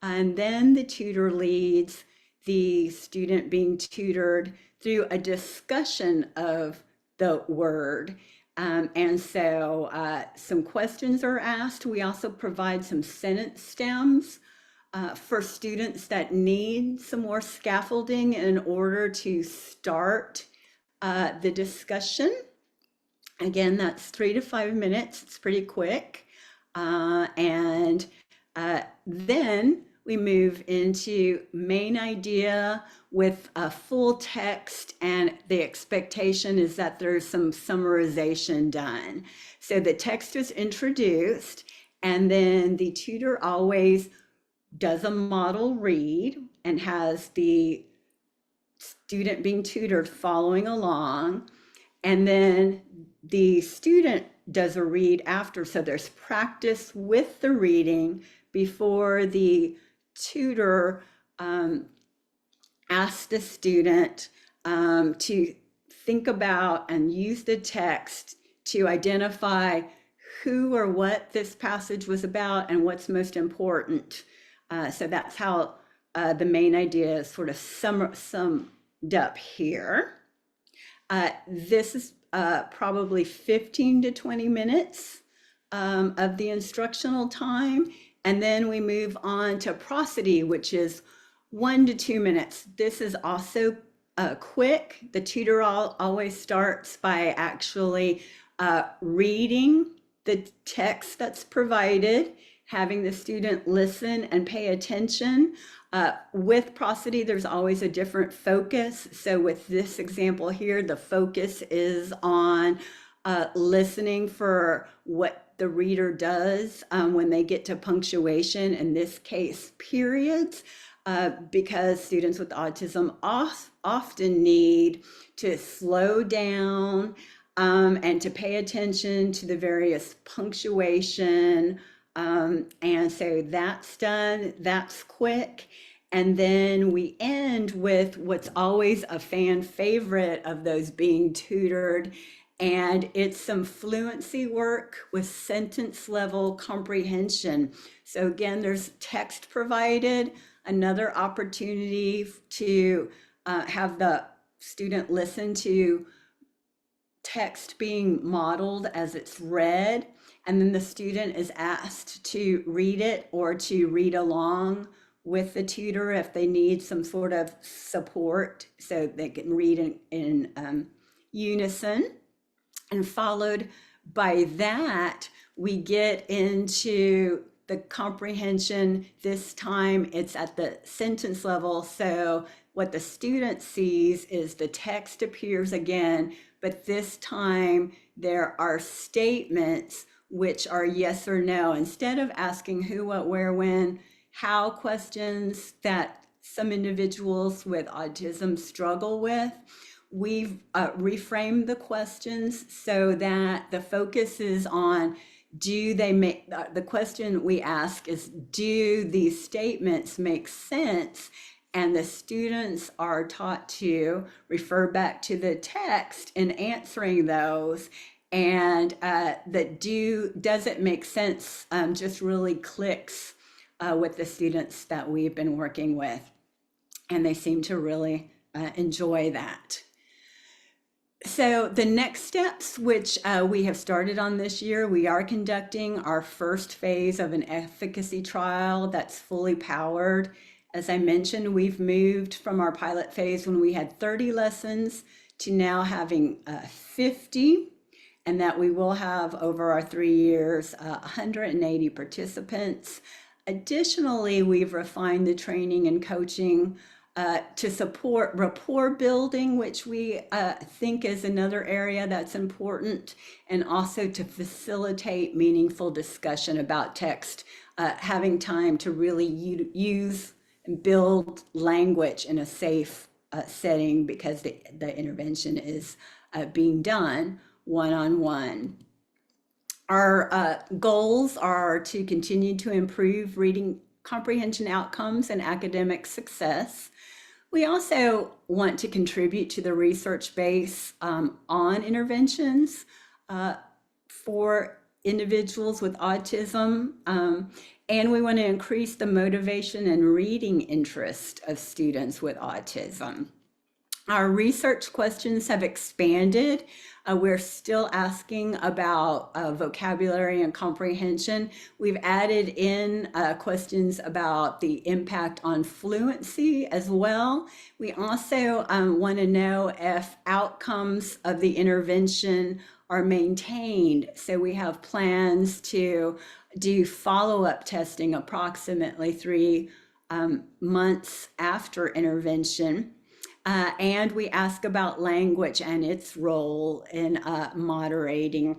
And then the tutor leads the student being tutored through a discussion of the word. And so some questions are asked. We also provide some sentence stems for students that need some more scaffolding in order to start the discussion. Again, that's 3 to 5 minutes. It's pretty quick. And then we move into main idea with a full text, and the expectation is that there's some summarization done. So the text is introduced, and then the tutor always does a model read and has the student being tutored following along, and then the student does a read after. So there's practice with the reading before the tutor asks the student to think about and use the text to identify who or what this passage was about and what's most important. So that's how the main idea is sort of summed up here. This is probably 15 to 20 minutes of the instructional time. And then we move on to prosody, which is 1 to 2 minutes. This is also quick. The tutor always starts by actually reading the text that's provided, having the student listen and pay attention. With prosody, there's always a different focus. So with this example here, the focus is on listening for what the reader does when they get to punctuation, in this case, periods, because students with autism often need to slow down and to pay attention to the various punctuation. And so that's done, that's quick. And then we end with what's always a fan favorite of those being tutored, and it's some fluency work with sentence level comprehension. So again, there's text provided, another opportunity to have the student listen to text being modeled as it's read, and then the student is asked to read it or to read along with the tutor if they need some sort of support so they can read in unison. And followed by that, we get into the comprehension. This time it's at the sentence level. So what the student sees is the text appears again, but this time there are statements which are yes or no. Instead of asking who, what, where, when, how questions that some individuals with autism struggle with, we've reframed the questions so that the focus is on, do they make, the question we ask is, do these statements make sense? And the students are taught to refer back to the text in answering those. And does it make sense just really clicks with the students that we've been working with. And they seem to really enjoy that. So the next steps, which we have started on this year, we are conducting our first phase of an efficacy trial that's fully powered. As I mentioned, we've moved from our pilot phase when we had 30 lessons to now having 50, and that we will have over our 3 years 180 participants. Additionally, we've refined the training and coaching to support rapport building, which we think is another area that's important, and also to facilitate meaningful discussion about text, having time to really use and build language in a safe setting, because the intervention is being done one-on-one. Our goals are to continue to improve reading comprehension outcomes and academic success. We also want to contribute to the research base on interventions for individuals with autism, and we want to increase the motivation and reading interest of students with autism. Our research questions have expanded. We're still asking about vocabulary and comprehension. We've added in questions about the impact on fluency as well. We also want to know if outcomes of the intervention are maintained. So we have plans to do follow-up testing approximately 3 months after intervention. And we ask about language and its role in moderating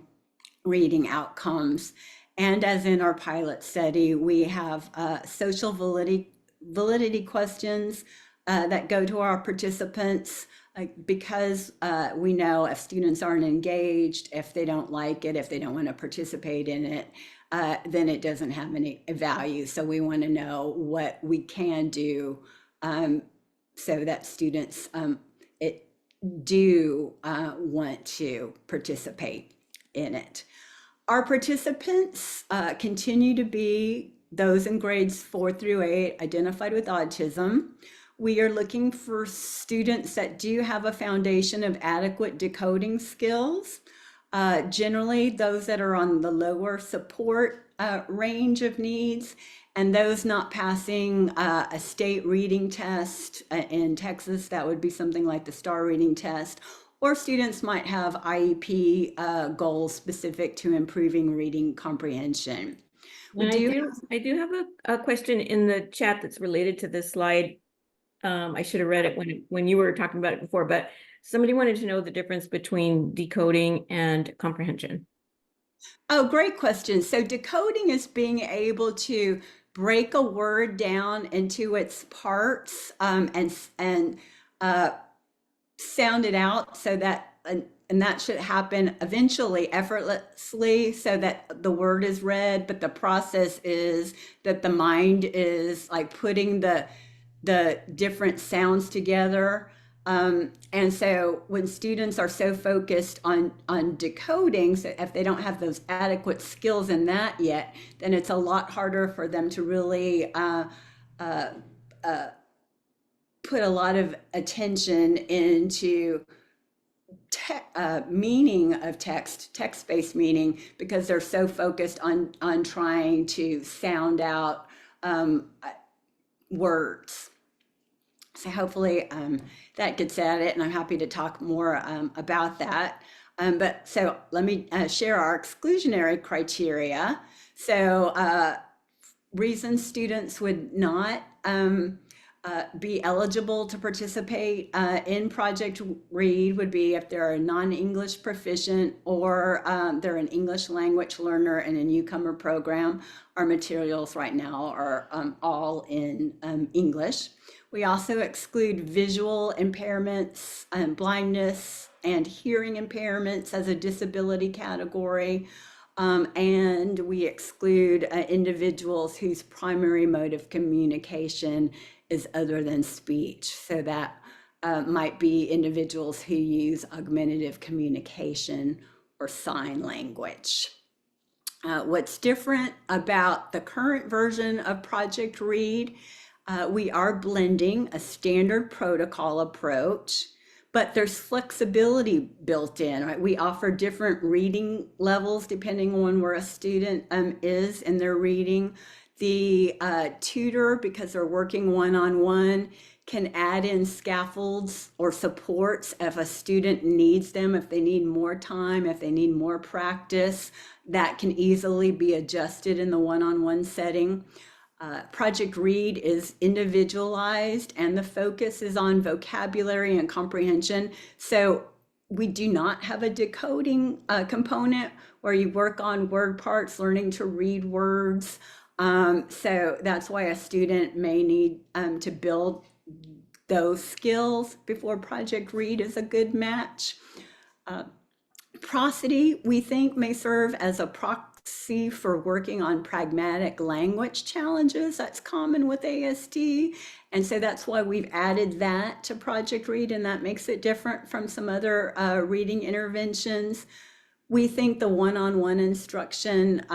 reading outcomes. And as in our pilot study, we have social validity questions that go to our participants, because we know if students aren't engaged, if they don't like it, if they don't want to participate in it, then it doesn't have any value. So we want to know what we can do so that students do want to participate in it. Our participants continue to be those in grades 4 through 8 identified with autism. We are looking for students that do have a foundation of adequate decoding skills. Generally, those that are on the lower support range of needs, and those not passing a state reading test in Texas. That would be something like the STAR reading test, or students might have IEP goals specific to improving reading comprehension. I do have a question in the chat that's related to this slide. I should have read it when you were talking about it before, but somebody wanted to know the difference between decoding and comprehension. Oh, great question. So decoding is being able to break a word down into its parts and sound it out, so that and that should happen eventually effortlessly, so that the word is read, but the process is that the mind is like putting the different sounds together. And so when students are so focused on decoding, so if they don't have those adequate skills in that yet, then it's a lot harder for them to really put a lot of attention into meaning of text-based meaning, because they're so focused on trying to sound out words. So hopefully that gets at it, and I'm happy to talk more about that. But so let me share our exclusionary criteria. So reasons students would not be eligible to participate in Project Read would be if they're a non-English proficient, or they're an English language learner in a newcomer program. Our materials right now are all in English. We also exclude visual impairments, blindness, and hearing impairments as a disability category. And we exclude individuals whose primary mode of communication is other than speech. So that might be individuals who use augmentative communication or sign language. What's different about the current version of Project Read, we are blending a standard protocol approach, but there's flexibility built in, right? We offer different reading levels depending on where a student is in their reading. The tutor, because they're working one-on-one, can add in scaffolds or supports if a student needs them, if they need more time, if they need more practice, that can easily be adjusted in the one-on-one setting. Project Read is individualized and the focus is on vocabulary and comprehension. So we do not have a decoding component where you work on word parts, learning to read words. So that's why a student may need to build those skills before Project Read is a good match. Prosody, we think, may serve as a proxy for working on pragmatic language challenges. That's common with ASD. And so that's why we've added that to Project Read, and that makes it different from some other reading interventions. We think the one-on-one instruction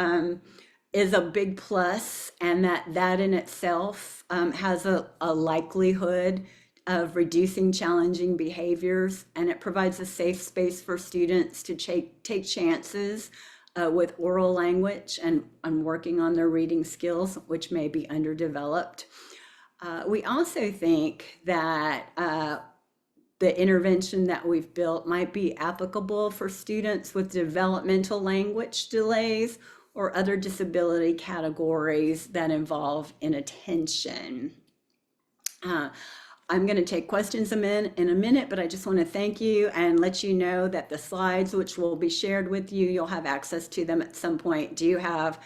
is a big plus, and that in itself has a likelihood of reducing challenging behaviors, and it provides a safe space for students to take chances with oral language and working on their reading skills, which may be underdeveloped. We also think that the intervention that we've built might be applicable for students with developmental language delays or other disability categories that involve inattention. I'm going to take questions in a minute, but I just want to thank you and let you know that the slides, which will be shared with you, you'll have access to them at some point. Do you have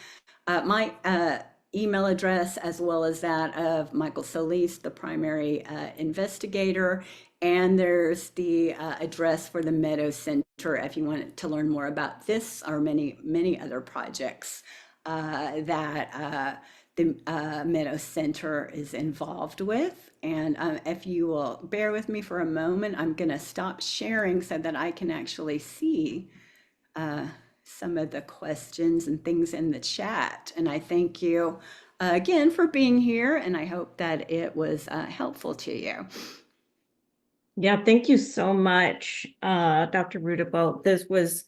my email address as well as that of Michael Solis, the primary investigator, and there's the address for the Meadow Center if you want to learn more about this or many other projects that the Meadow Center is involved with. And if you will bear with me for a moment, I'm going to stop sharing so that I can actually see some of the questions and things in the chat. And I thank you again for being here, and I hope that it was helpful to you. Yeah, thank you so much, Dr. Reutebuch. This was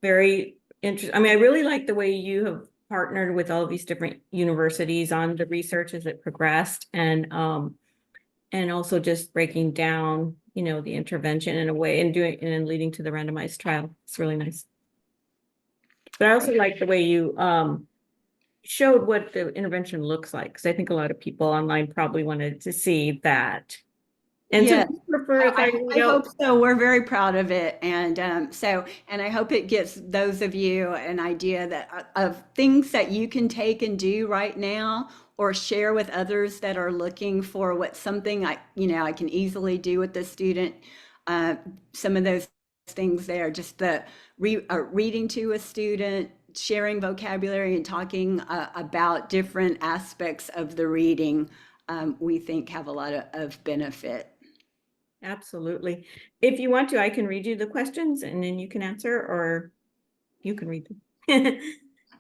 very interesting. I mean, I really like the way you have partnered with all of these different universities on the research as it progressed, and also just breaking down, you know, the intervention in a way and doing and leading to the randomized trial. It's really nice. But I also like the way you showed what the intervention looks like, because I think a lot of people online probably wanted to see that. And Yeah, so prefer if I hope so. We're very proud of it, and and I hope it gives those of you an idea that of things that you can take and do right now, or share with others that are looking for what something I can easily do with the student. Some of those things there, just the reading to a student, sharing vocabulary, and talking about different aspects of the reading, we think have a lot of benefit. Absolutely. If you want to, I can read you the questions and then you can answer, or you can read them.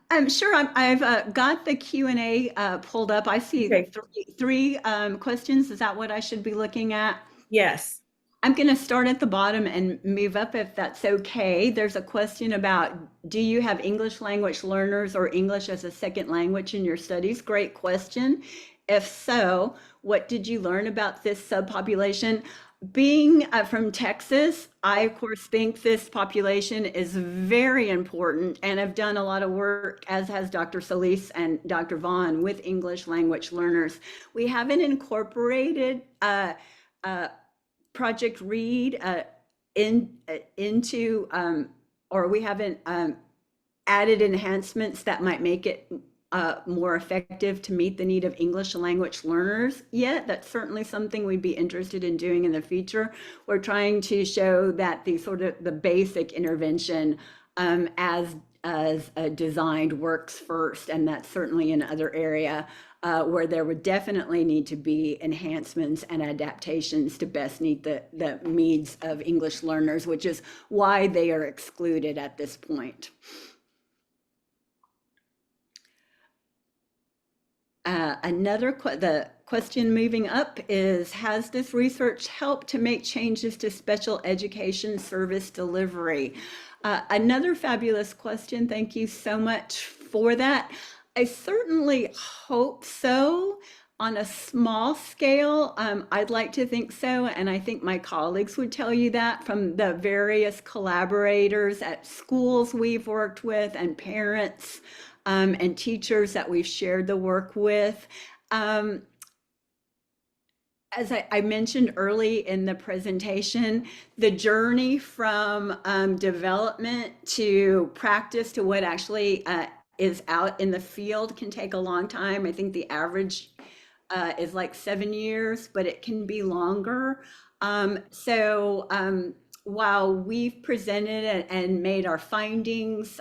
I'm sure I've got the Q&A pulled up. I see Okay. three questions. Is that what I should be looking at? Yes. I'm going to start at the bottom and move up if that's okay. There's a question about, do you have English language learners or English as a second language in your studies? Great question. If so, what did you learn about this subpopulation? Being from Texas, I of course think this population is very important, and I've done a lot of work, as has Dr. Solis and Dr. Vaughn, with English language learners. We haven't incorporated Project Read into, or we haven't added enhancements that might make it more effective to meet the need of English language learners yet. That's certainly something we'd be interested in doing in the future. We're trying to show that the basic intervention as designed works first, and that's certainly another area where there would definitely need to be enhancements and adaptations to best meet the needs of English learners, which is why they are excluded at this point. The question moving up is, has this research helped to make changes to special education service delivery? Another fabulous question. Thank you so much for that. I certainly hope so. On a small scale, I'd like to think so, and I think my colleagues would tell you that from the various collaborators at schools we've worked with and parents and teachers that we've shared the work with. As I mentioned early in the presentation, the journey from development to practice to what actually is out in the field can take a long time. I think the average is like 7 years, but it can be longer. While we've presented and made our findings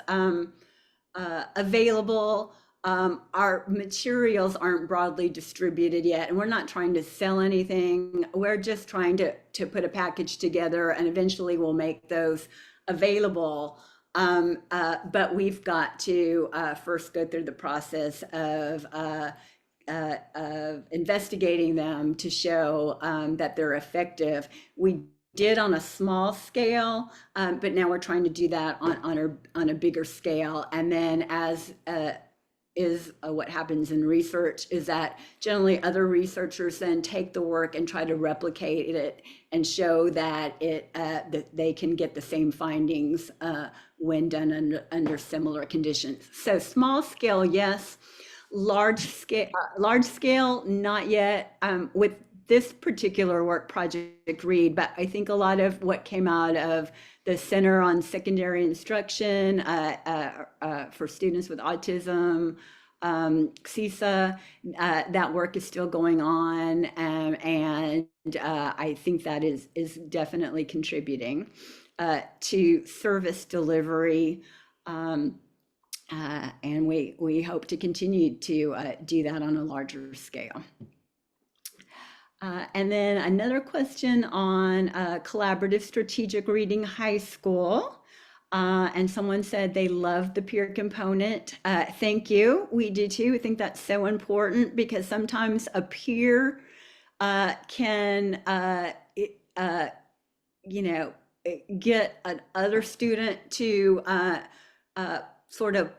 available, our materials aren't broadly distributed yet, and we're not trying to sell anything. We're just trying to put a package together, and eventually we'll make those available. But we've got to first go through the process of investigating them to show that they're effective. We did on a small scale, but now we're trying to do that on a bigger scale. And then as what happens in research is that generally other researchers then take the work and try to replicate it and show that that they can get the same findings when done under similar conditions. So small scale, yes. Large scale, not yet. With this particular work, Project READ, but I think a lot of what came out of the Center on Secondary Instruction for Students with Autism, CSA, that work is still going on, and I think that is definitely contributing to service delivery. And we hope to continue to do that on a larger scale. And then another question on collaborative strategic reading high school. And someone said they love the peer component. Thank you. We do too. I think that's so important because sometimes a peer can, get another student to sort of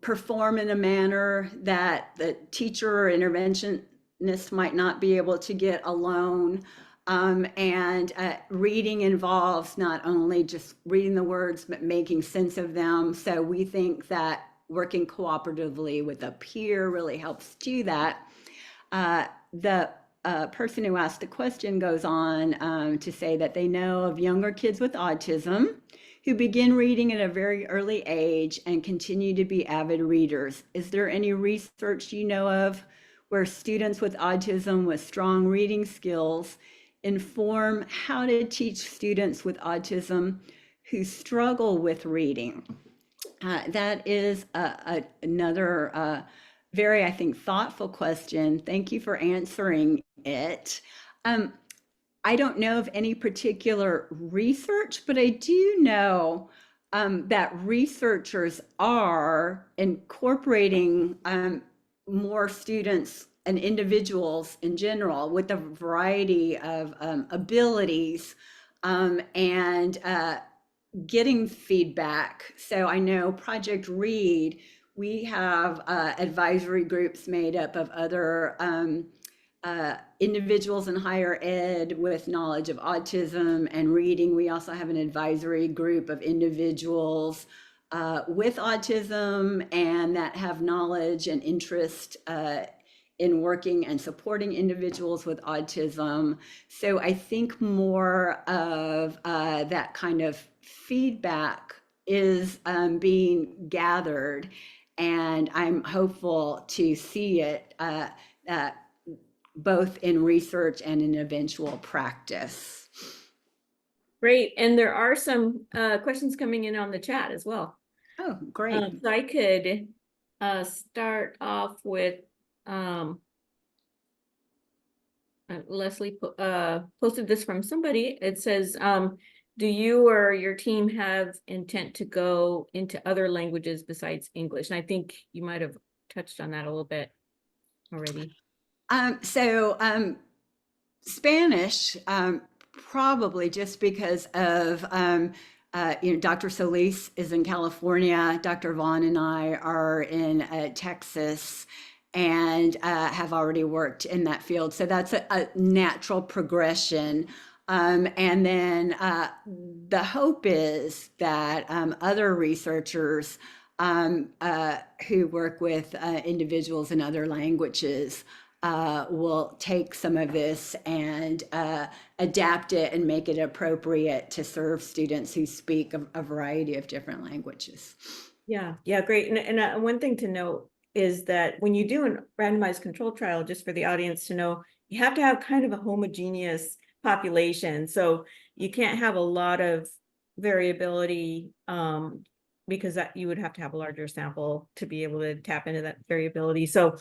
perform in a manner that the teacher or interventionist might not be able to get alone. And reading involves not only just reading the words, but making sense of them. So we think that working cooperatively with a peer really helps do that. The person who asked the question goes on to say that they know of younger kids with autism who begin reading at a very early age and continue to be avid readers. Is there any research you know of where students with autism with strong reading skills inform how to teach students with autism who struggle with reading? That is another very, I think, thoughtful question. Thank you for answering it. I don't know of any particular research, but I do know that researchers are incorporating more students and individuals in general with a variety of abilities and getting feedback. So I know Project READ, we have advisory groups made up of other individuals in higher ed with knowledge of autism and reading. We also have an advisory group of individuals with autism and that have knowledge and interest in working and supporting individuals with autism. So I think more of that kind of feedback is being gathered, and I'm hopeful to see it both in research and in eventual practice. Great. And there are some questions coming in on the chat as well. Oh, great. So I could start off with Leslie posted this from somebody. It says, do you or your team have intent to go into other languages besides English? And I think you might have touched on that a little bit already. Spanish, probably just because of, Dr. Solis is in California, Dr. Vaughn and I are in Texas and have already worked in that field. So that's a natural progression. And then the hope is that other researchers who work with individuals in other languages will take some of this and adapt it and make it appropriate to serve students who speak a variety of different languages. Yeah, great. And one thing to note is that when you do a randomized control trial, just for the audience to know, you have to have kind of a homogeneous population. So you can't have a lot of variability because that you would have to have a larger sample to be able to tap into that variability. So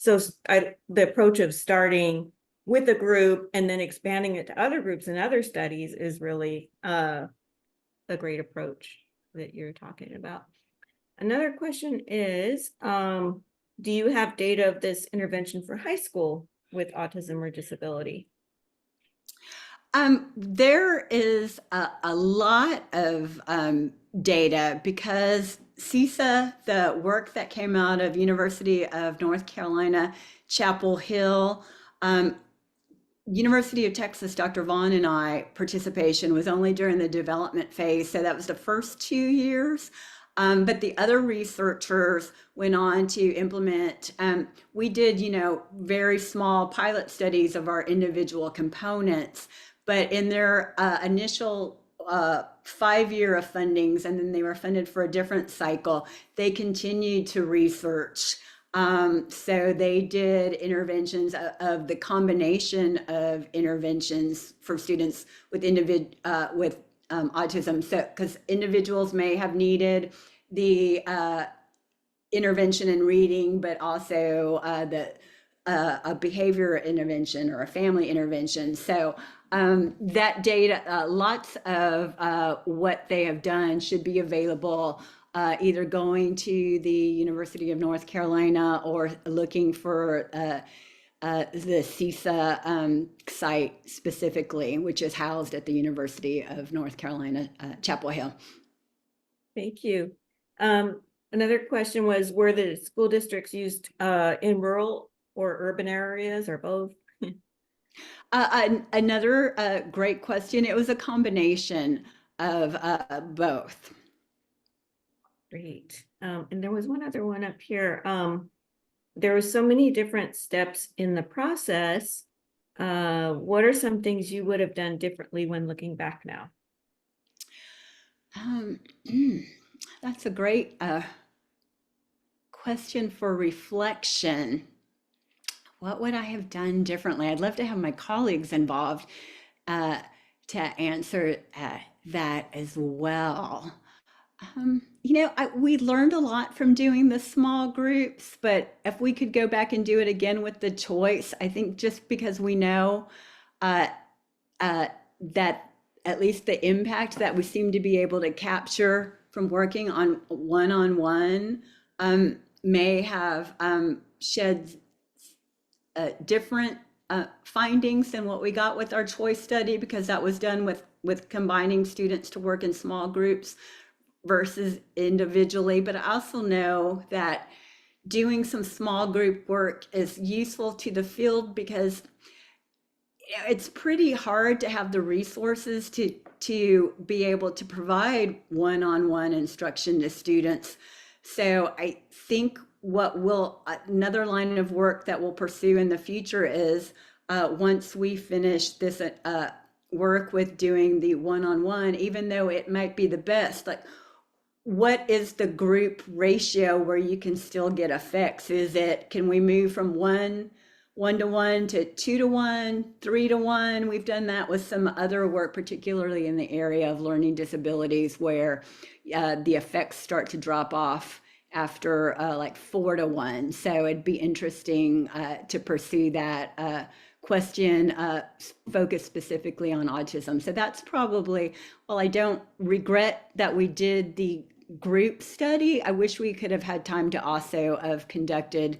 the approach of starting with a group and then expanding it to other groups and other studies is really a great approach that you're talking about. Another question is, do you have data of this intervention for high school with autism or disability? There is a lot of data because CISA, the work that came out of University of North Carolina, Chapel Hill, University of Texas, Dr. Vaughn and I participation was only during the development phase. So that was the first 2 years. But the other researchers went on to implement, we did, very small pilot studies of our individual components, but in their initial 5 year of fundings, and then they were funded for a different cycle, they continued to research. So they did interventions of the combination of interventions for students with autism. So, because individuals may have needed the intervention in reading, but also a behavior intervention or a family intervention. So that data, lots of what they have done should be available either going to the University of North Carolina or looking for the CISA site specifically, which is housed at the University of North Carolina, Chapel Hill. Thank you. Another question was, were the school districts used in rural or urban areas or both? Another great question. It was a combination of both. Great. And there was one other one up here. There were so many different steps in the process. What are some things you would have done differently when looking back now? That's a great question for reflection. What would I have done differently? I'd love to have my colleagues involved to answer that as well. We learned a lot from doing the small groups, but if we could go back and do it again with the choice, I think just because we know that at least the impact that we seem to be able to capture from working on one-on-one may have shed different findings than what we got with our choice study, because that was done with combining students to work in small groups versus individually. But I also know that doing some small group work is useful to the field because it's pretty hard to have the resources to be able to provide one-on-one instruction to students. So I think another line of work that we'll pursue in the future is once we finish this work with doing the one-on-one, even though it might be the best, like what is the group ratio where you can still get effects? Can we move from 1:1 to 2:1, 3:1? We've done that with some other work, particularly in the area of learning disabilities, where the effects start to drop off after like 4:1. So it'd be interesting to pursue that question focused specifically on autism. So that's probably, well, I don't regret that we did the group study. I wish we could have had time to also have conducted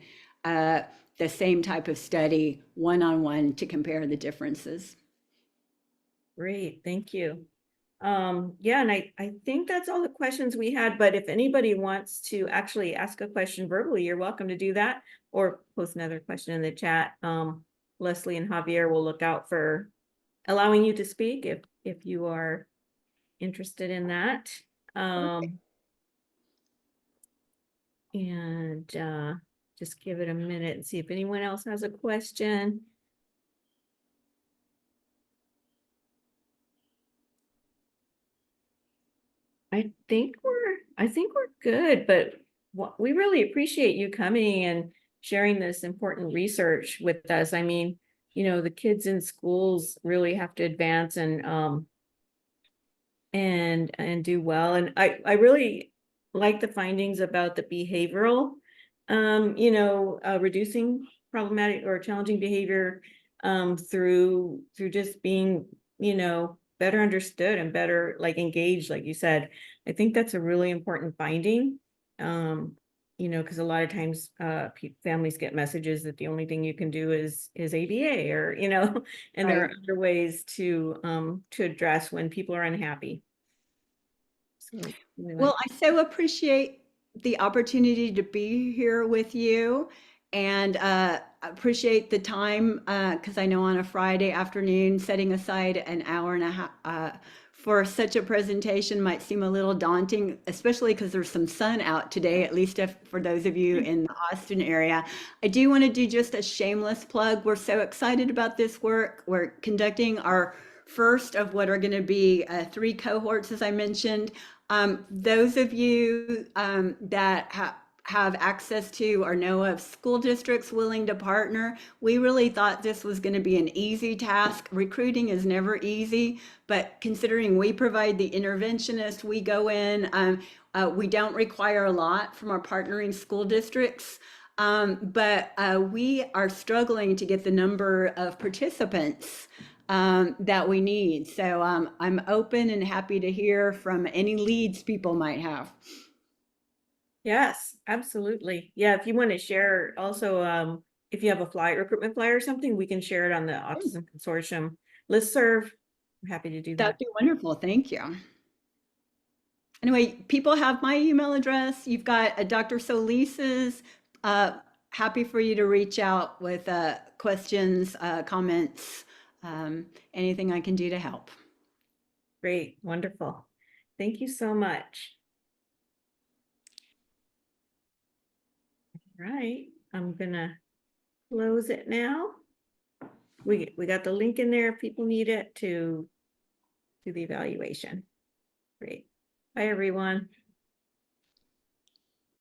the same type of study one-on-one to compare the differences. Great, thank you. Yeah, and I think that's all the questions we had, but if anybody wants to actually ask a question verbally, you're welcome to do that or post another question in the chat. Leslie and Javier will look out for allowing you to speak if you are interested in that. And just give it a minute and see if anyone else has a question. I think we're good, but we really appreciate you coming and sharing this important research with us. I mean, you know, the kids in schools really have to advance and do well. And I really like the findings about the behavioral, you know, reducing problematic or challenging behavior through just being, you know, better understood and better like engaged, like you said. I think that's a really important finding. You know, because a lot of times families get messages that the only thing you can do is ABA, or you know, and there are other ways to address when people are unhappy. So, Well, I so appreciate the opportunity to be here with you, and appreciate the time because I know on a Friday afternoon, setting aside an hour and a half for such a presentation might seem a little daunting, especially because there's some sun out today, at least for those of you in the Austin area. I do want to do just a shameless plug. We're so excited about this work. We're conducting our first of what are going to be 3 cohorts, as I mentioned. Those of you that have access to or know of school districts willing to partner, we really thought this was going to be an easy task. Recruiting is never easy, but considering we provide the interventionist, we go in, we don't require a lot from our partnering school districts. But we are struggling to get the number of participants that we need. So I'm open and happy to hear from any leads people might have. yes, absolutely. Yeah, if you want to share also, if you have a recruitment flyer or something, we can share it on the Autism Consortium listserv. I'm happy to do that. That'd be wonderful. Thank you. Anyway, people have my email address. You've got Dr. Solis's. Happy for you to reach out with questions, comments, anything I can do to help. Great, wonderful. Thank you so much. All right, I'm gonna close it now. We got the link in there if people need it to do the evaluation. Great. Bye, everyone.